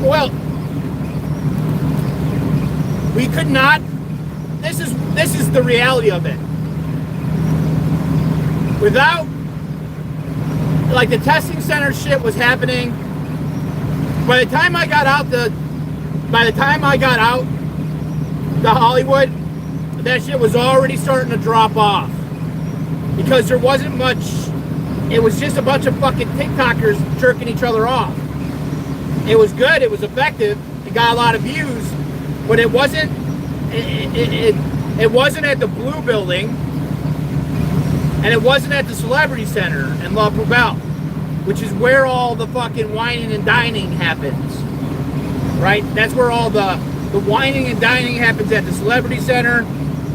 [SPEAKER 1] well, we could not, this is the reality of it. Without, like, the testing center shit was happening. By the time I got out to Hollywood, that shit was already starting to drop off. Because there wasn't much, it was just a bunch of fucking TikTokers jerking each other off. It was good, it was effective, it got a lot of views, but it wasn't, it wasn't at the Blue Building, and it wasn't at the Celebrity Center in La Poubelle, which is where all the fucking whining and dining happens, right? That's where all the whining and dining happens, at the Celebrity Center,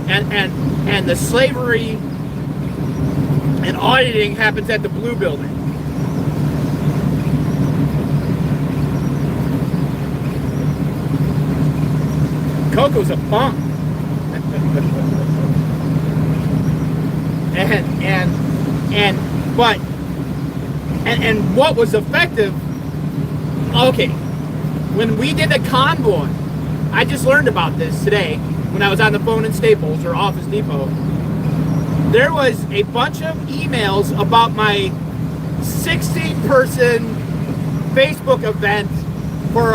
[SPEAKER 1] and the slavery and auditing happens at the Blue Building. Coco's a punk. And what was effective, okay, when we did the convoy, I just learned about this today when I was on the phone in Staples or Office Depot. There was a bunch of emails about my 60-person Facebook event for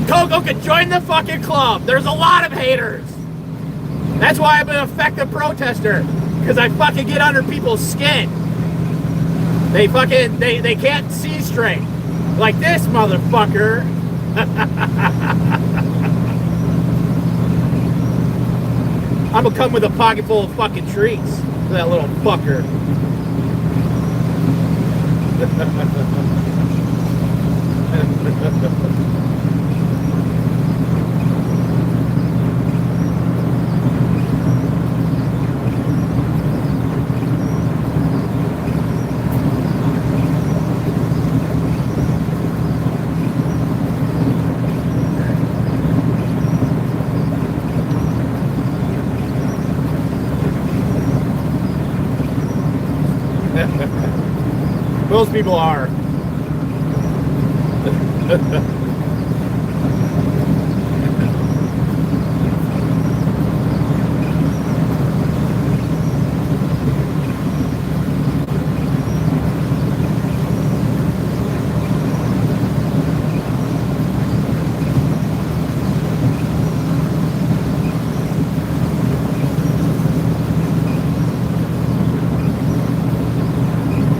[SPEAKER 1] Coco could join the fucking club. There's a lot of haters. That's why I'm an effective protester, because I fucking get under people's skin. They can't see straight. Like this motherfucker. I'm gonna come with a pocket full of fucking treats for that little fucker. Most people are.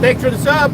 [SPEAKER 1] Thanks for the sub.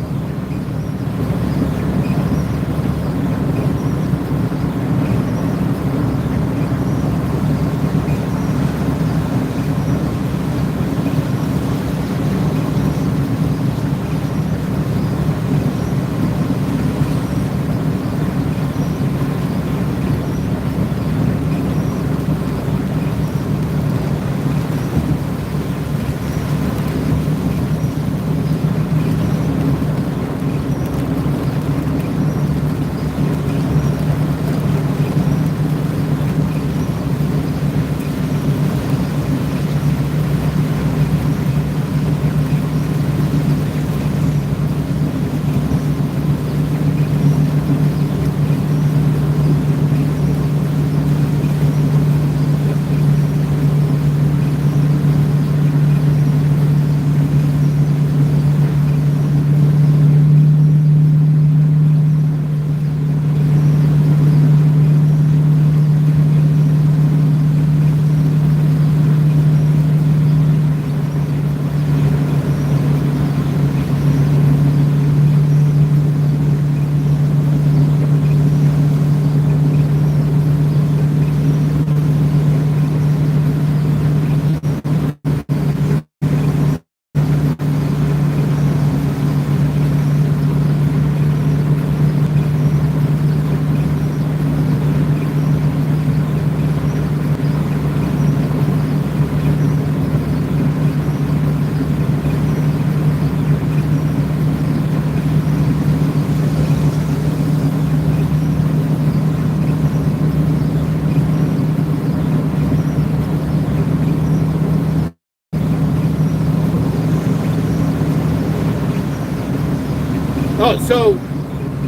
[SPEAKER 1] Oh,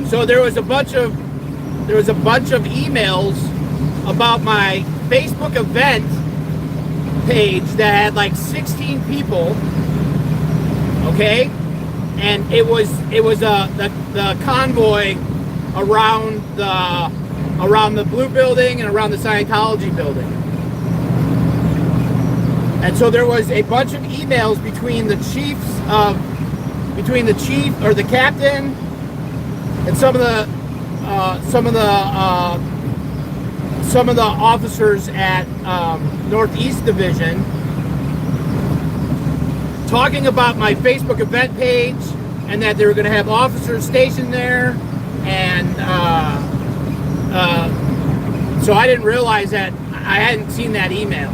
[SPEAKER 1] so there was a bunch of emails about my Facebook event page that had like 16 people. Okay, and it was the convoy around the Blue Building and around the Scientology building. And so there was a bunch of emails between the chief or the captain and some of the officers at Northeast Division, talking about my Facebook event page and that they were going to have officers stationed there, and so I didn't realize that I hadn't seen that email.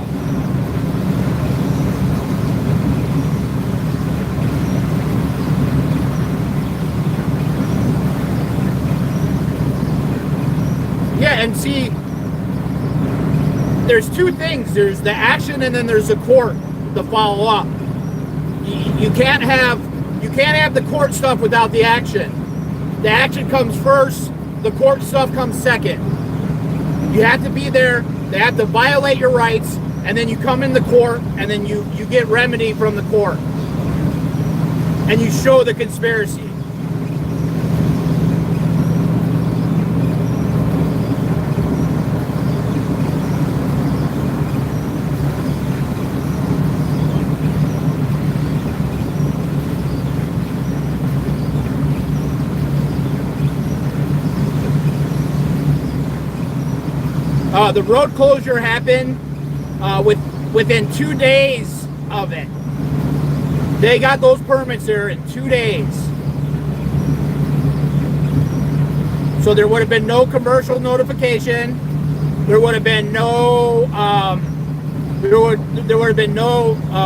[SPEAKER 1] Yeah, and see, there's two things. There's the action, and then there's the court to follow up. You can't have the court stuff without the action. The action comes first, the court stuff comes second. You have to be there, they have to violate your rights, and then you come in the court, and then you get remedy from the court. And you show the conspiracy. The road closure happened within 2 days of it. They got those permits there in 2 days. So there would have been no commercial notification. There would have been no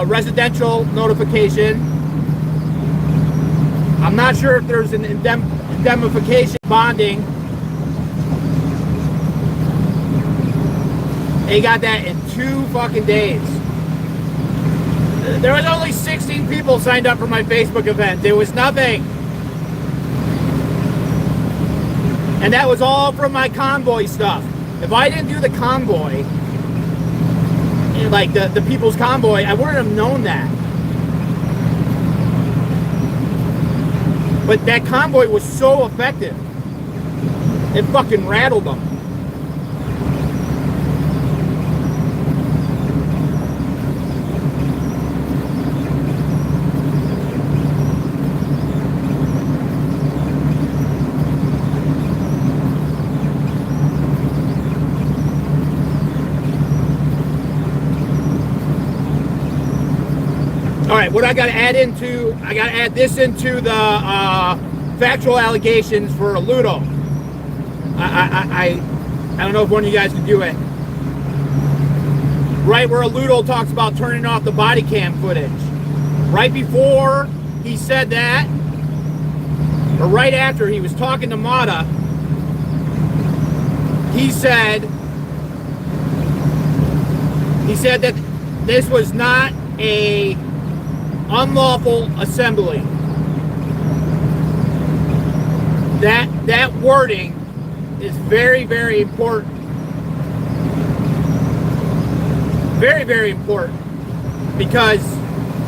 [SPEAKER 1] residential notification. I'm not sure if there's an indemnification bonding. They got that in 2 fucking days. There was only 16 people signed up for my Facebook event. There was nothing. And that was all from my convoy stuff. If I didn't do the convoy, like the people's convoy, I wouldn't have known that. But that convoy was so effective. It fucking rattled them. All right, what I got to add this into the factual allegations for Ludo. I don't know if one of you guys can do it. Right where Ludo talks about turning off the body cam footage. Right before he said that, or right after he was talking to Mata, he said that this was not a unlawful assembly. That wording is very, very important. Very, very important. Because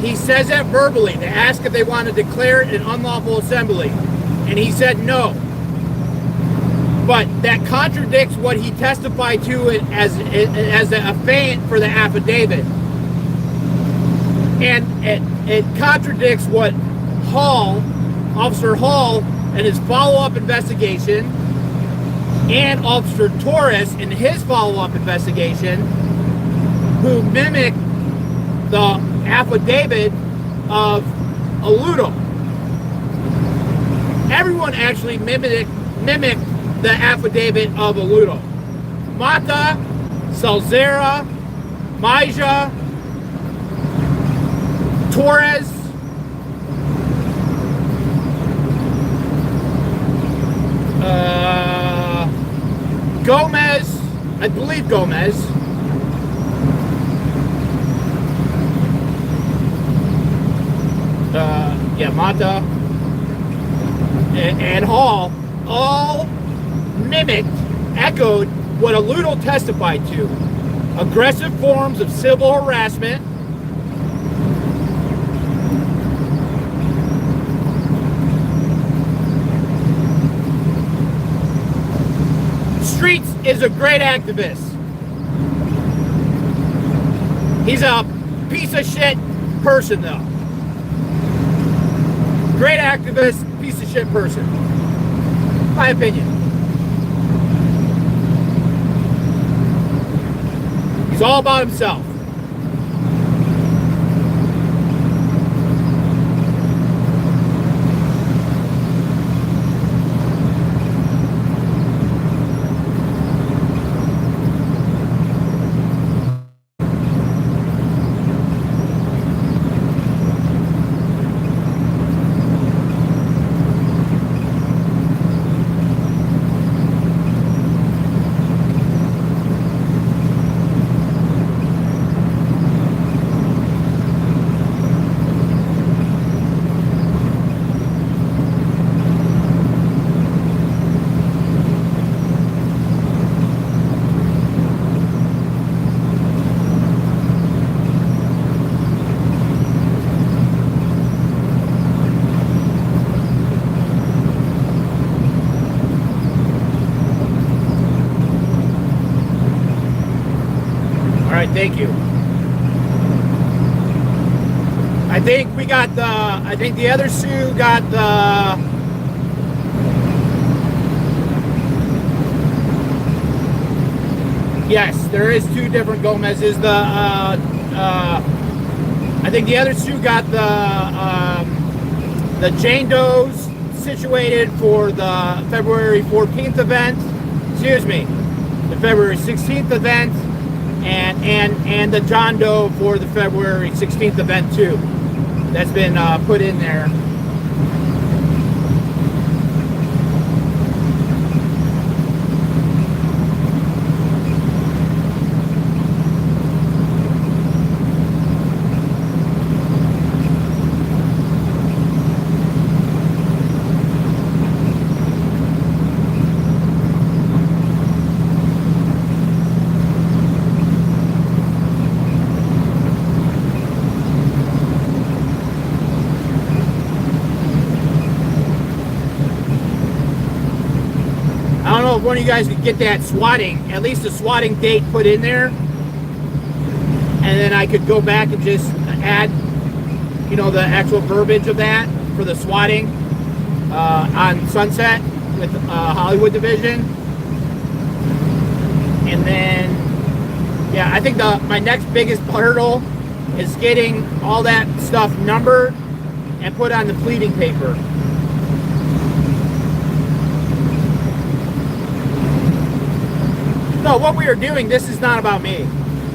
[SPEAKER 1] he says that verbally. They ask if they want to declare it an unlawful assembly. And he said no. But that contradicts what he testified to it as a affiant for the affidavit. And it contradicts what Officer Hall, in his follow-up investigation, and Officer Torres in his follow-up investigation, who mimicked the affidavit of Ludo. Everyone actually mimicked the affidavit of Ludo. Mata, Salzera, Maja, Torres, Gomez, I believe Gomez, Mata, and Hall all mimicked, echoed what Alludo testified to. Aggressive forms of civil harassment, Streets is a great activist. He's a piece of shit person, though. Great activist, piece of shit person. My opinion. He's all about himself. Thank you. I think we got the, I think the other Sue got the, yes, there is two different Gomez's. I think the other Sue got the Jane Doe's situated for the February 14th event, excuse me, the February 16th event, and the John Doe for the February 16th event too. That's been put in there. I don't know if one of you guys could get that swatting, at least a swatting date put in there. And then I could go back and just add, you know, the actual verbiage of that for the swatting on Sunset with Hollywood Division. And then, yeah, I think my next biggest hurdle is getting all that stuff numbered and put on the pleading paper. No, what we are doing, this is not about me.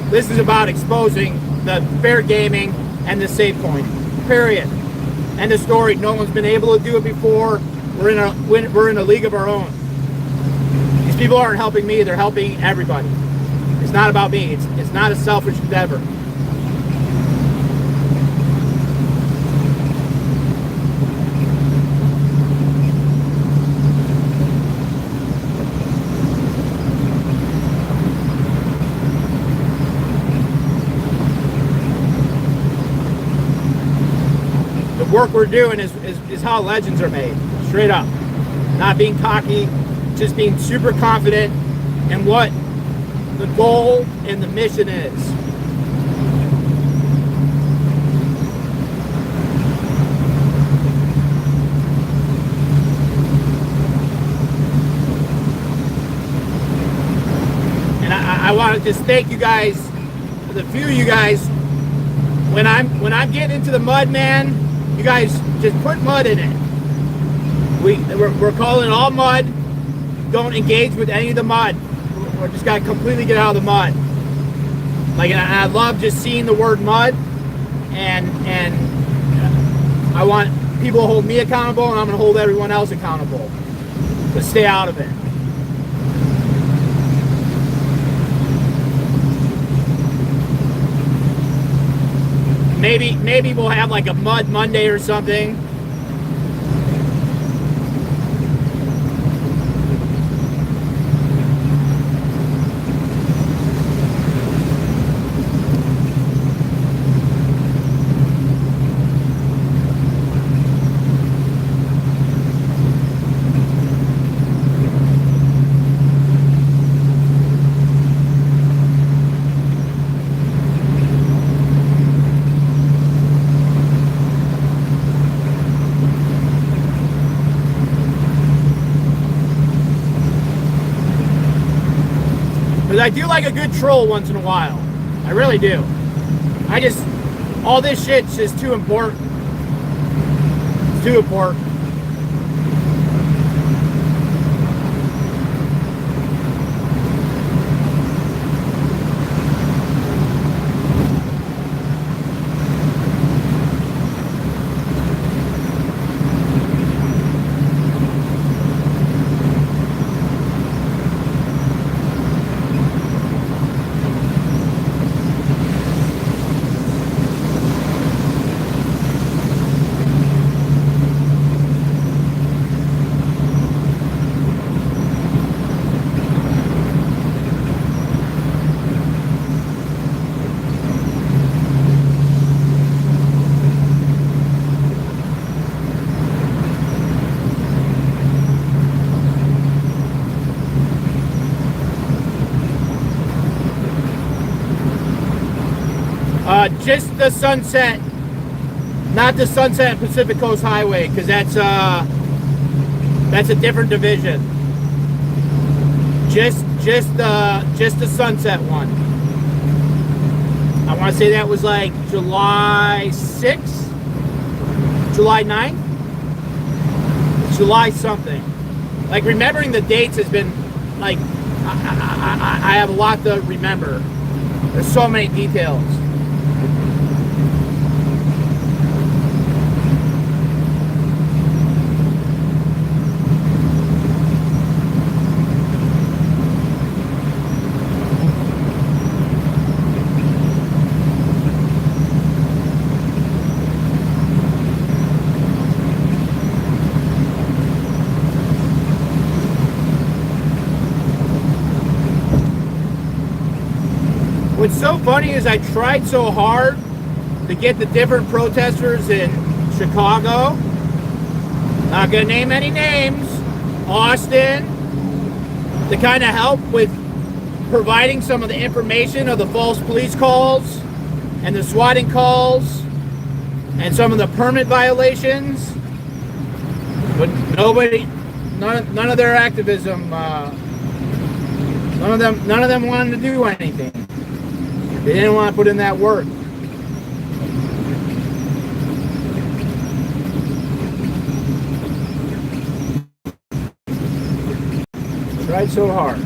[SPEAKER 1] This is about exposing the fair gaming and the safe coin. Period. End of story. No one's been able to do it before. We're in a league of our own. These people aren't helping me, they're helping everybody. It's not about me. It's not a selfish endeavor. Work we're doing is how legends are made, straight up. Not being cocky, just being super confident in what the goal and the mission is. And I want to just thank you guys, the few of you guys, when I'm getting into the mud, man. You guys just put mud in it. We're calling it all mud. Don't engage with any of the mud. We're just gotta completely get out of the mud. Like, and I love just seeing the word mud, and I want people to hold me accountable, and I'm gonna hold everyone else accountable to stay out of it. Maybe we'll have like a Mud Monday or something. Because I do like a good troll once in a while. I really do. All this shit's just too important. It's too important. Just the Sunset, not the Sunset Pacific Coast Highway, because that's a different division. Just the Sunset one. I want to say that was like July 6th, July 9th, July something. Like remembering the dates has been like I have a lot to remember. There's so many details. What's so funny is I tried so hard to get the different protesters in Chicago, not gonna name any names, Austin, to kind of help with providing some of the information of the false police calls and the swatting calls and some of the permit violations, but none of their activism, none of them wanted to do anything. They didn't want to put in that work. Tried so hard.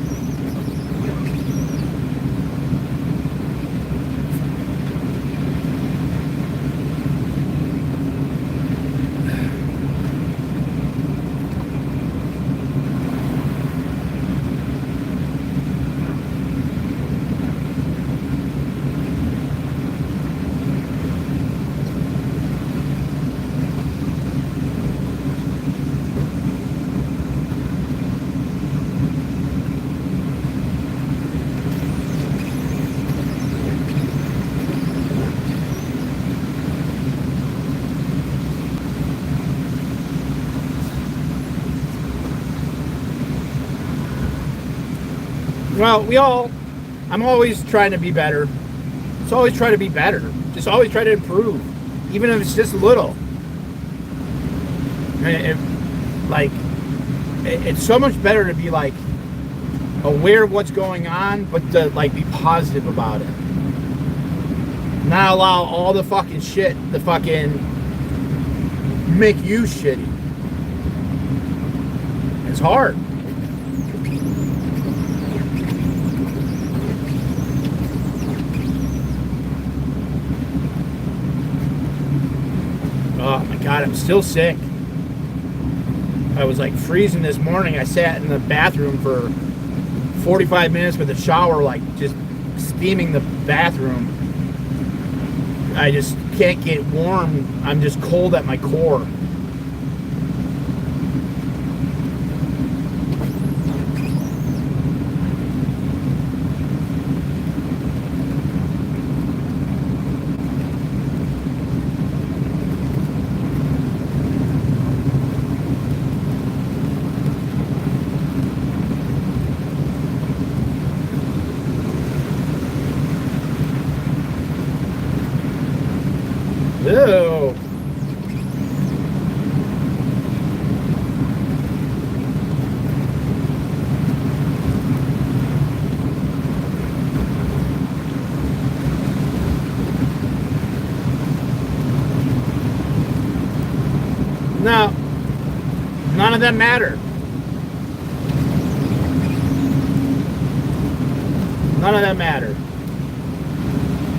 [SPEAKER 1] Well, I'm always trying to be better. Just always try to be better. Just always try to improve. Even if it's just a little. It's so much better to be like aware of what's going on, but to like be positive about it. Not allow all the fucking shit to fucking make you shitty. It's hard. Oh my God, I'm still sick. I was like freezing this morning. I sat in the bathroom for 45 minutes with a shower, like just steaming the bathroom. I just can't get warm. I'm just cold at my core. Ew. None of them matter. None of them matter.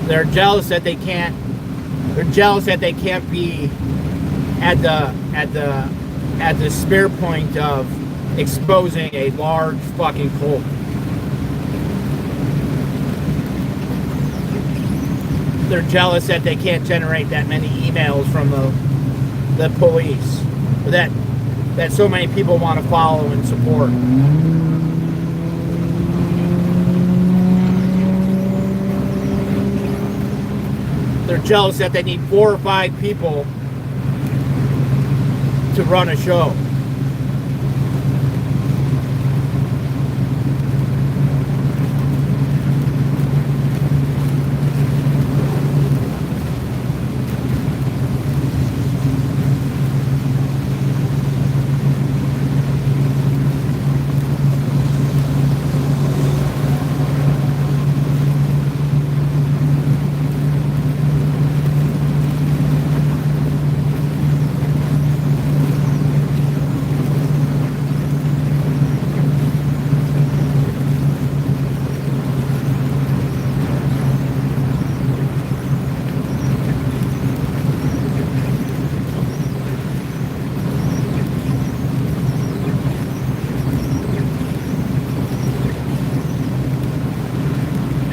[SPEAKER 1] They're jealous that they can't. They're jealous that they can't be at the spear point of exposing a large fucking cult. They're jealous that they can't generate that many emails from the police that so many people want to follow and support. They're jealous that they need 4 or 5 people to run a show.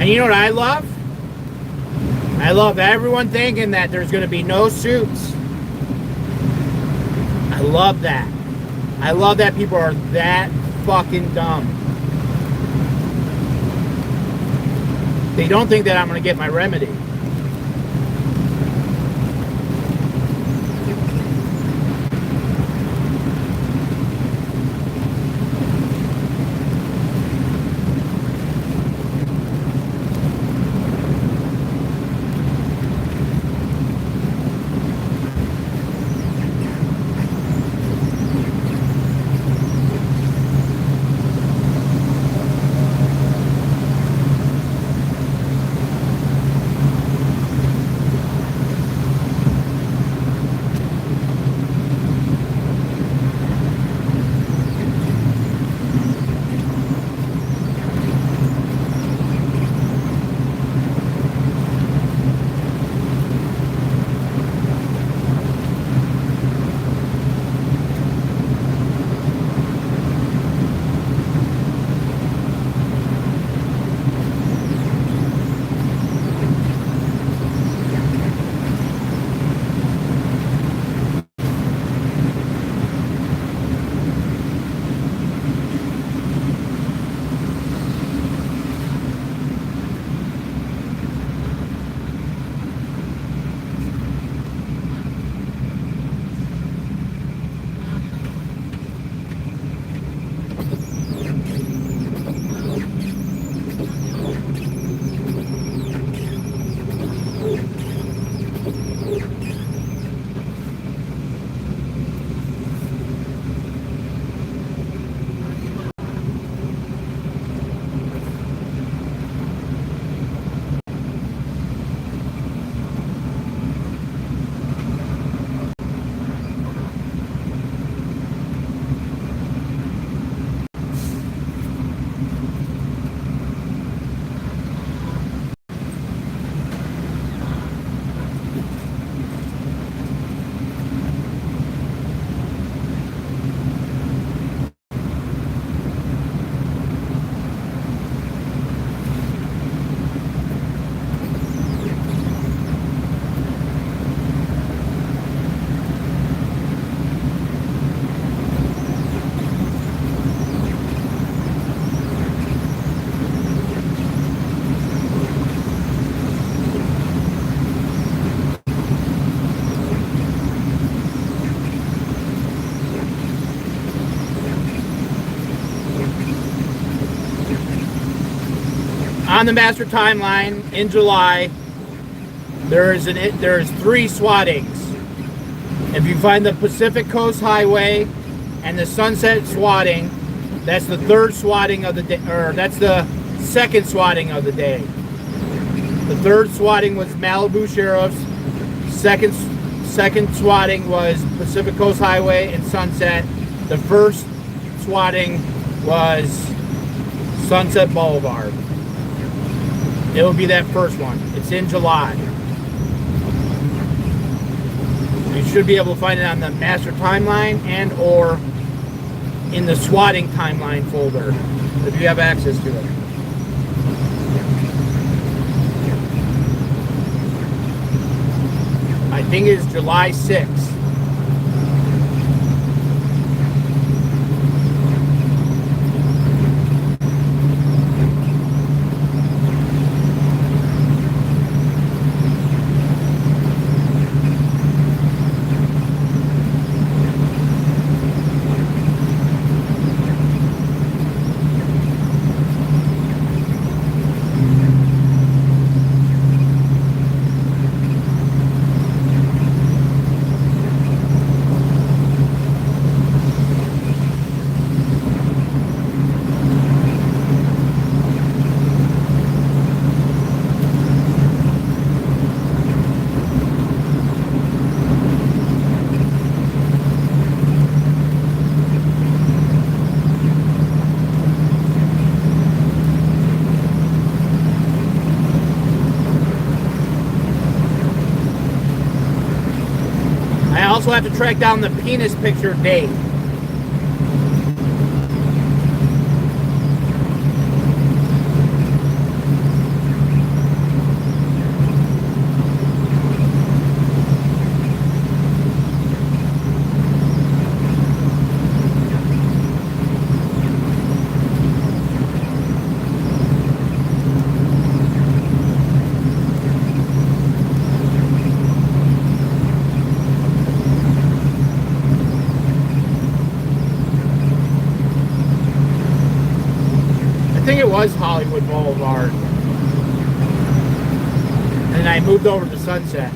[SPEAKER 1] And you know what I love? I love everyone thinking that there's going to be no suits. I love that. I love that people are that fucking dumb. They don't think that I'm going to get my remedy. On the master timeline in July, there's 3 swattings. If you find the Pacific Coast Highway and the Sunset swatting, that's the 3rd swatting of the day, or that's the 2nd swatting of the day. The 3rd swatting was Malibu Sheriff's. second swatting was Pacific Coast Highway and Sunset. The first swatting was Sunset Boulevard. It will be that first one. It's in July. You should be able to find it on the master timeline and or in the swatting timeline folder if you have access to it. I think it is July 6th. I also have to track down the penis picture date. I think it was Hollywood Boulevard. And I moved over to Sunset.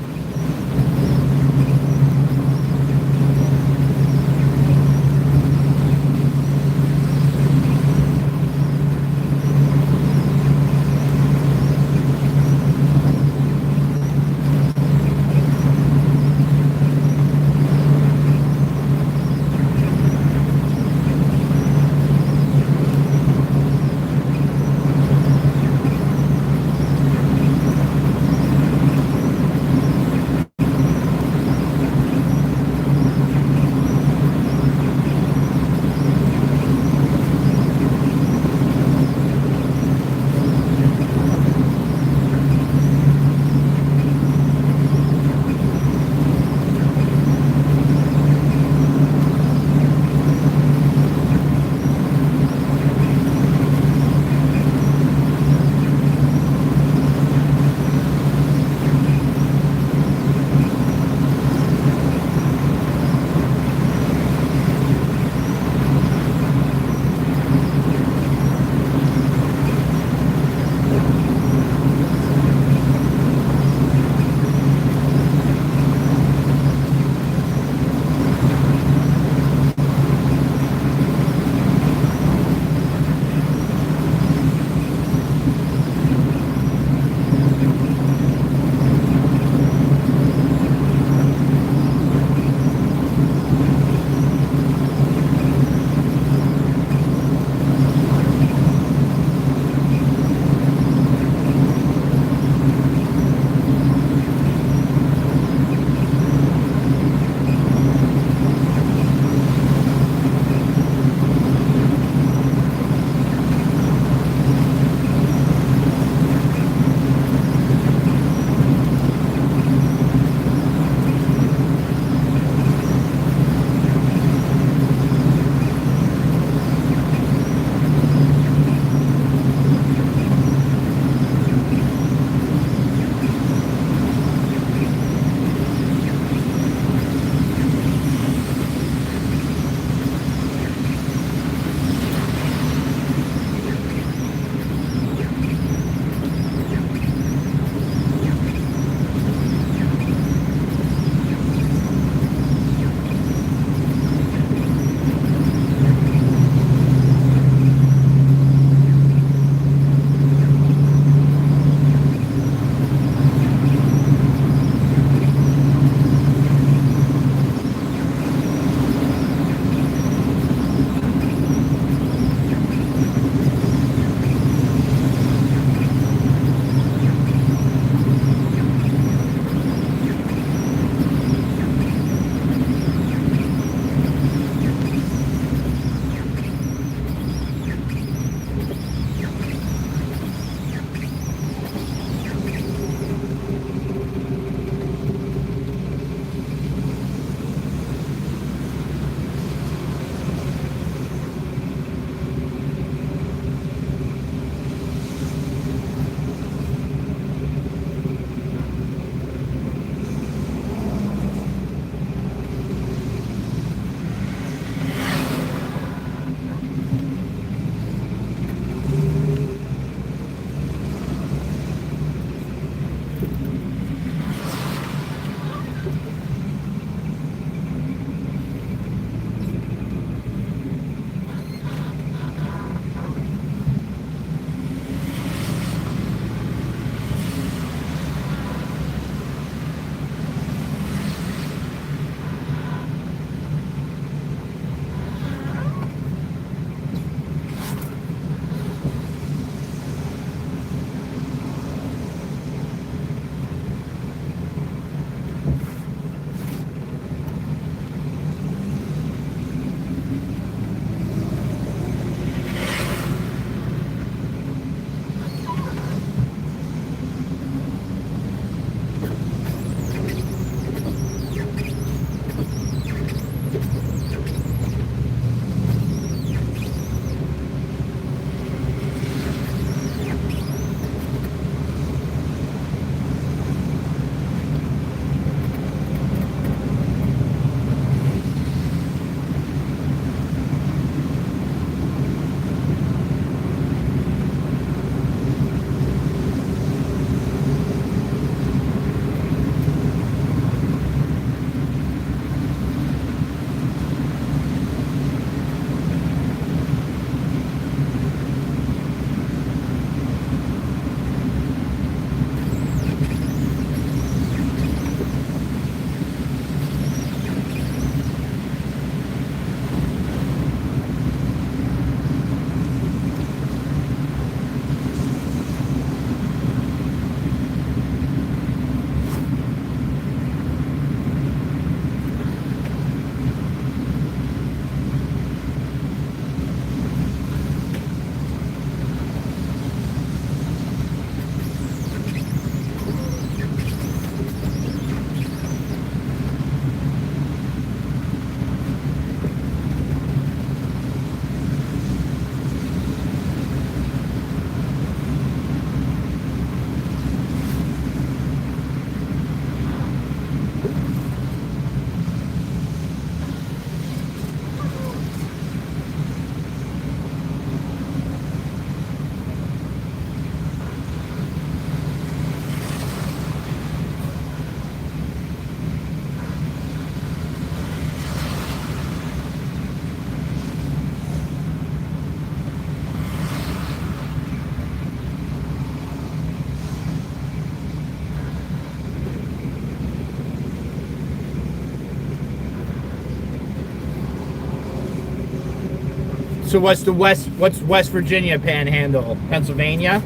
[SPEAKER 1] So what's West Virginia panhandle? Pennsylvania?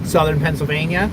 [SPEAKER 1] Southern Pennsylvania?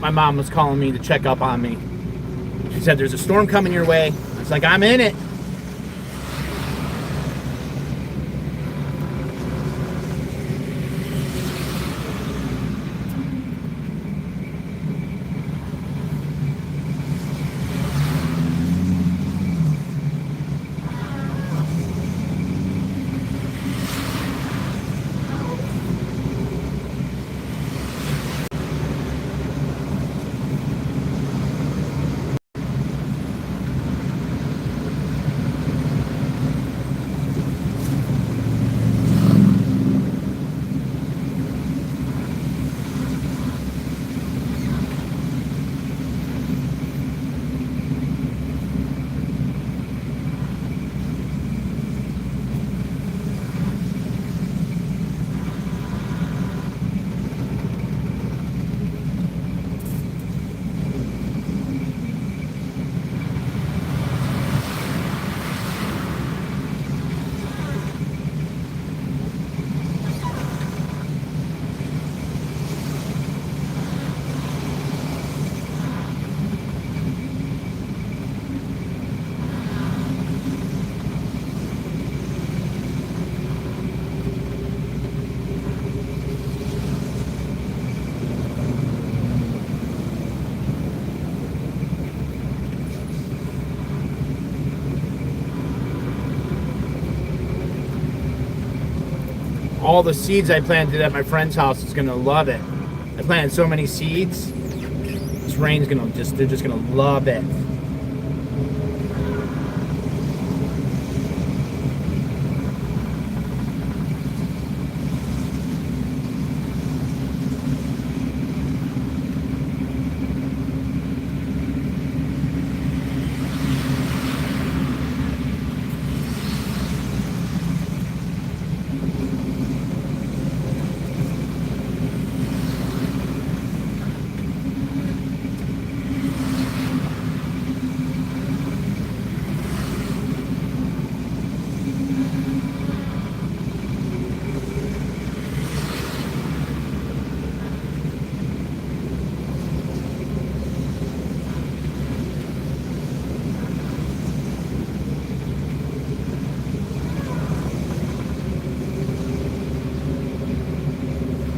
[SPEAKER 1] My mom was calling me to check up on me. She said there's a storm coming your way. I was like, I'm in it. All the seeds I planted at my friend's house is gonna love it. I planted so many seeds. This rain's they're just gonna love it.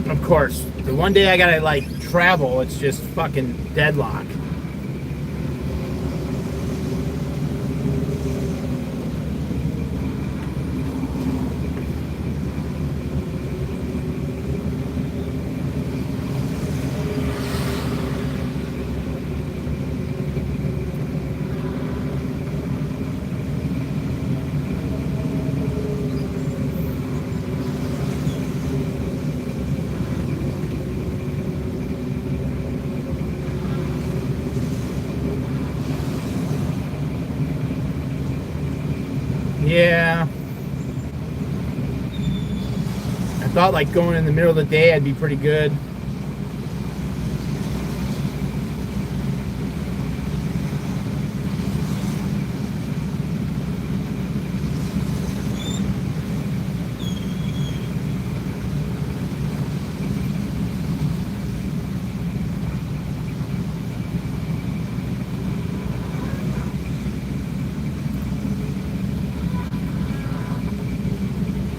[SPEAKER 1] Of course, the one day I gotta like travel, it's just fucking deadlock. Yeah. I thought like going in the middle of the day I'd be pretty good.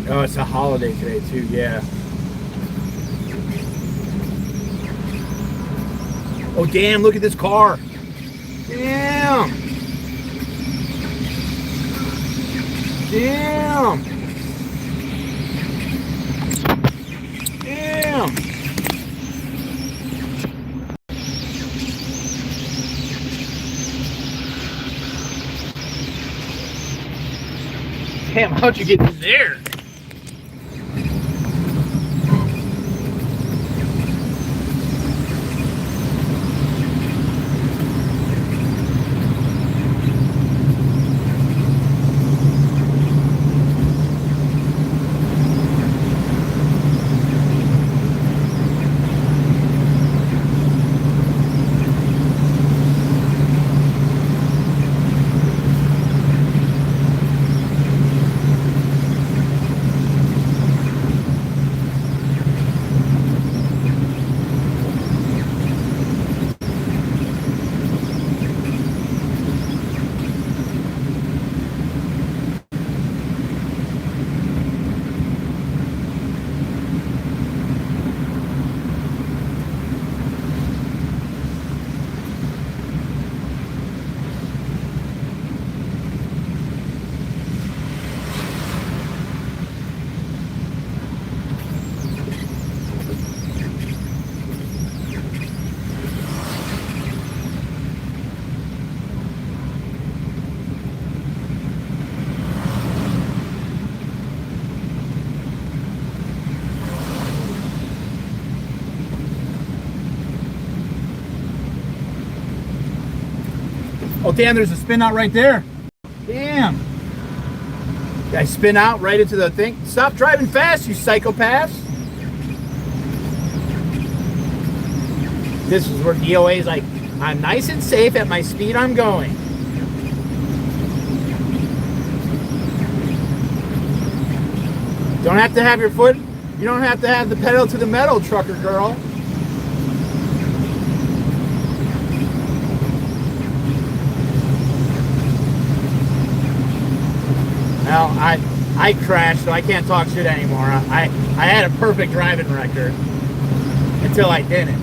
[SPEAKER 1] Oh, it's a holiday today too, yeah. Oh, damn, look at this car. Damn. Damn. Damn. Damn, how'd you get in there? Oh, damn, there's a spin out right there. Damn. Did I spin out right into the thing? Stop driving fast, you psychopaths. This is where D.O.A. is like, I'm nice and safe at my speed I'm going. Don't have to have your foot, you don't have to have the pedal to the metal, trucker girl. Well, I crashed, so I can't talk shit anymore. I had a perfect driving record until I didn't.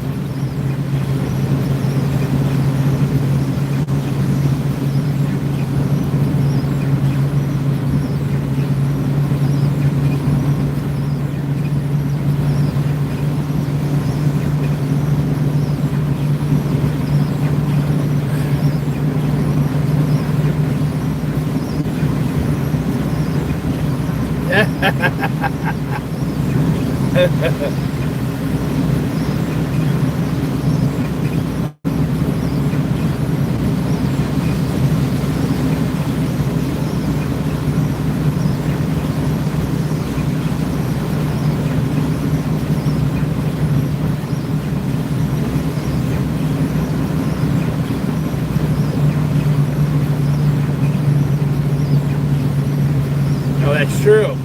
[SPEAKER 1] Oh, that's true.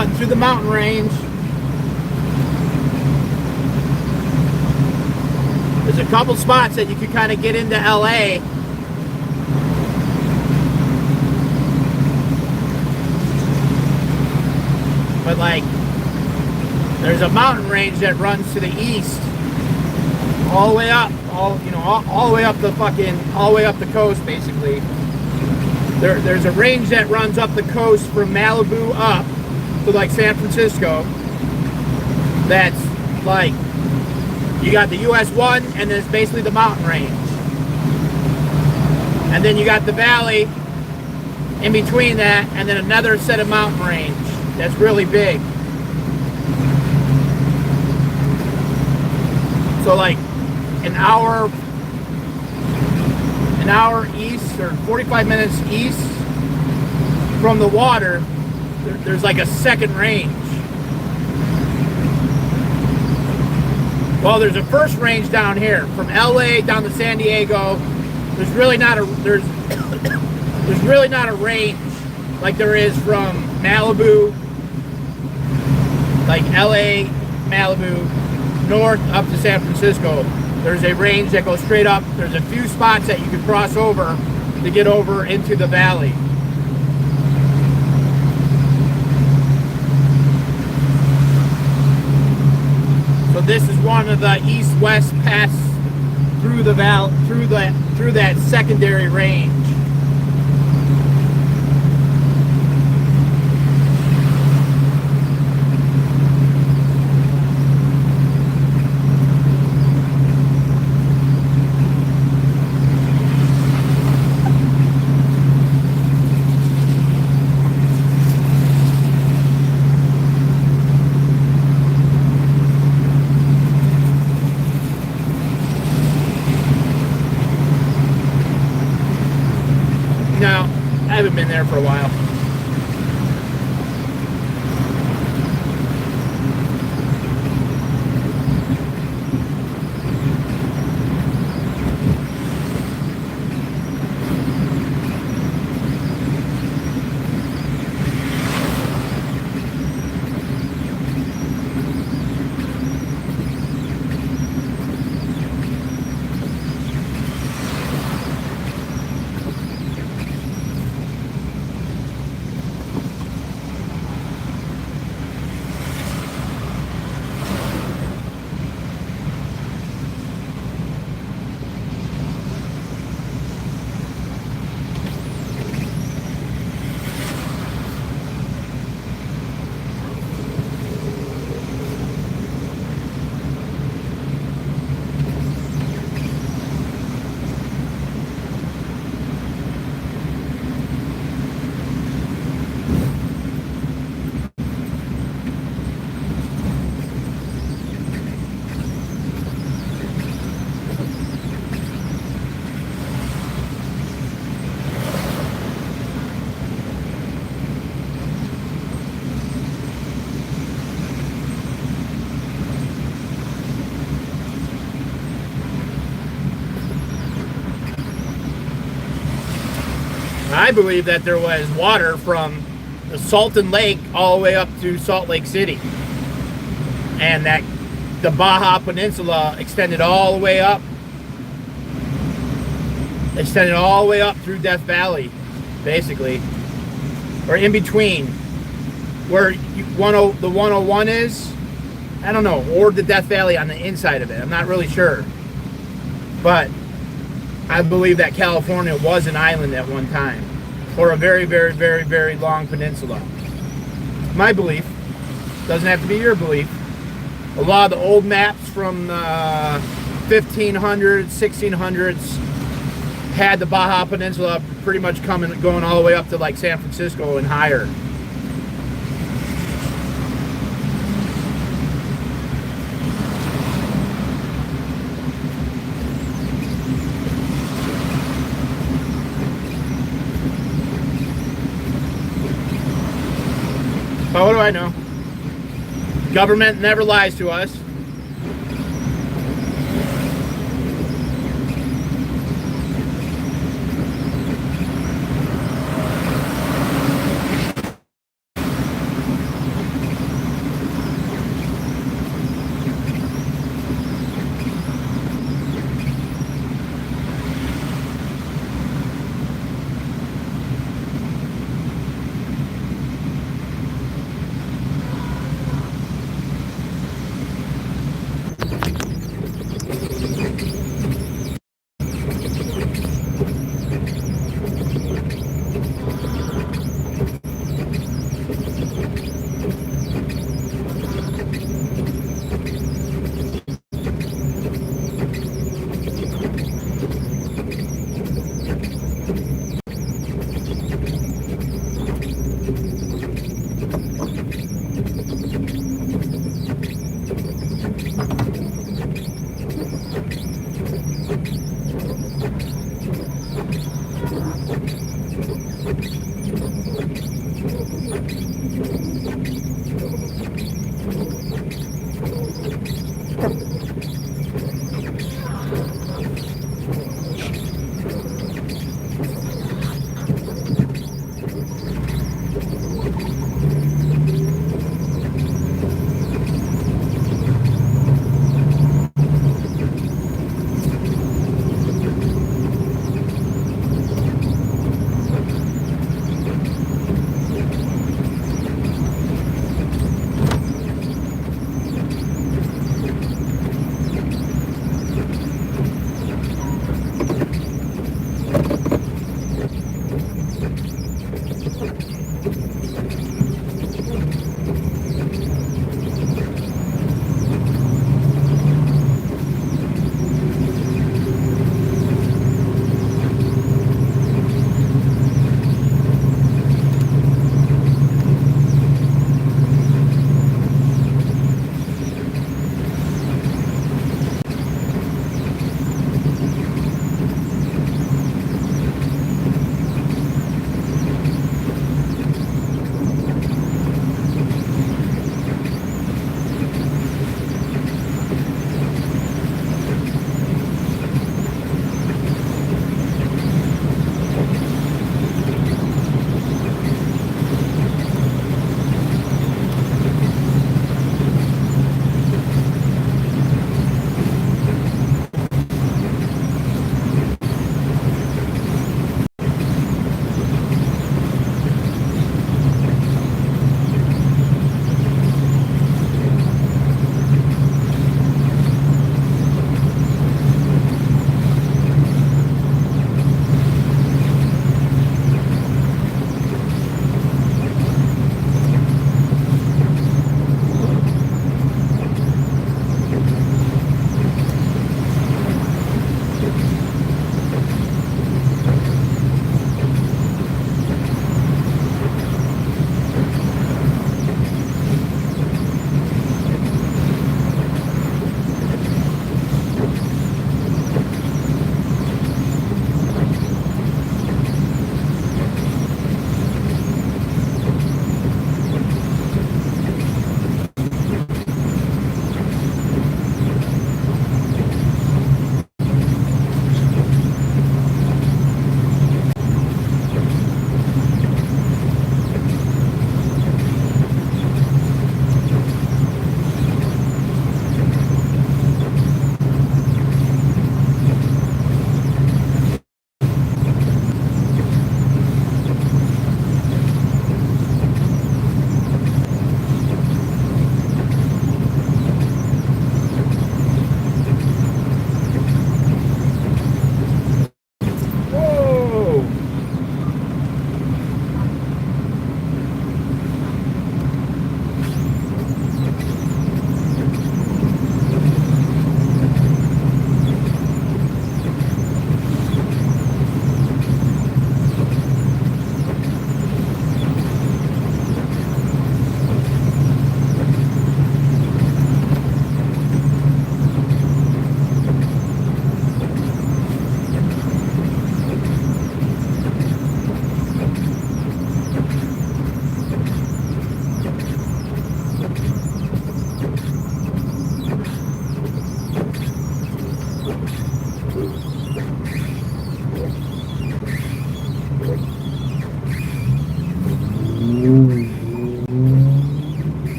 [SPEAKER 1] cutting through the mountain range. There's a couple spots that you could kind of get into LA. But like, there's a mountain range that runs to the east, all the way up, all the way up the coast, basically. There's a range that runs up the coast from Malibu up to like San Francisco. That's like, you got the US 1, and then it's basically the mountain range. And then you got the valley in between that, and then another set of mountain range that's really big. So like an hour east, or 45 minutes east from the water, there's like a second range. Well, there's a first range down here from LA down to San Diego. There's really not a there's really not a range like there is from Malibu, like LA, Malibu, north up to San Francisco. There's a range that goes straight up. There's a few spots that you can cross over to get over into the valley. So this is one of the east-west pass through the valley, through that secondary range. No, I haven't been there for a while. I believe that there was water from the Salton Lake all the way up to Salt Lake City, and that the Baja Peninsula extended all the way up through Death Valley, basically, or in between where the 101 is, I don't know, or the Death Valley on the inside of it. I'm not really sure, but I believe that California was an island at one time, or a very, very, very, very long peninsula. My belief. Doesn't have to be your belief. A lot of the old maps from 1500s, 1600s had the Baja Peninsula pretty much going all the way up to like San Francisco and higher. But what do I know? Government never lies to us.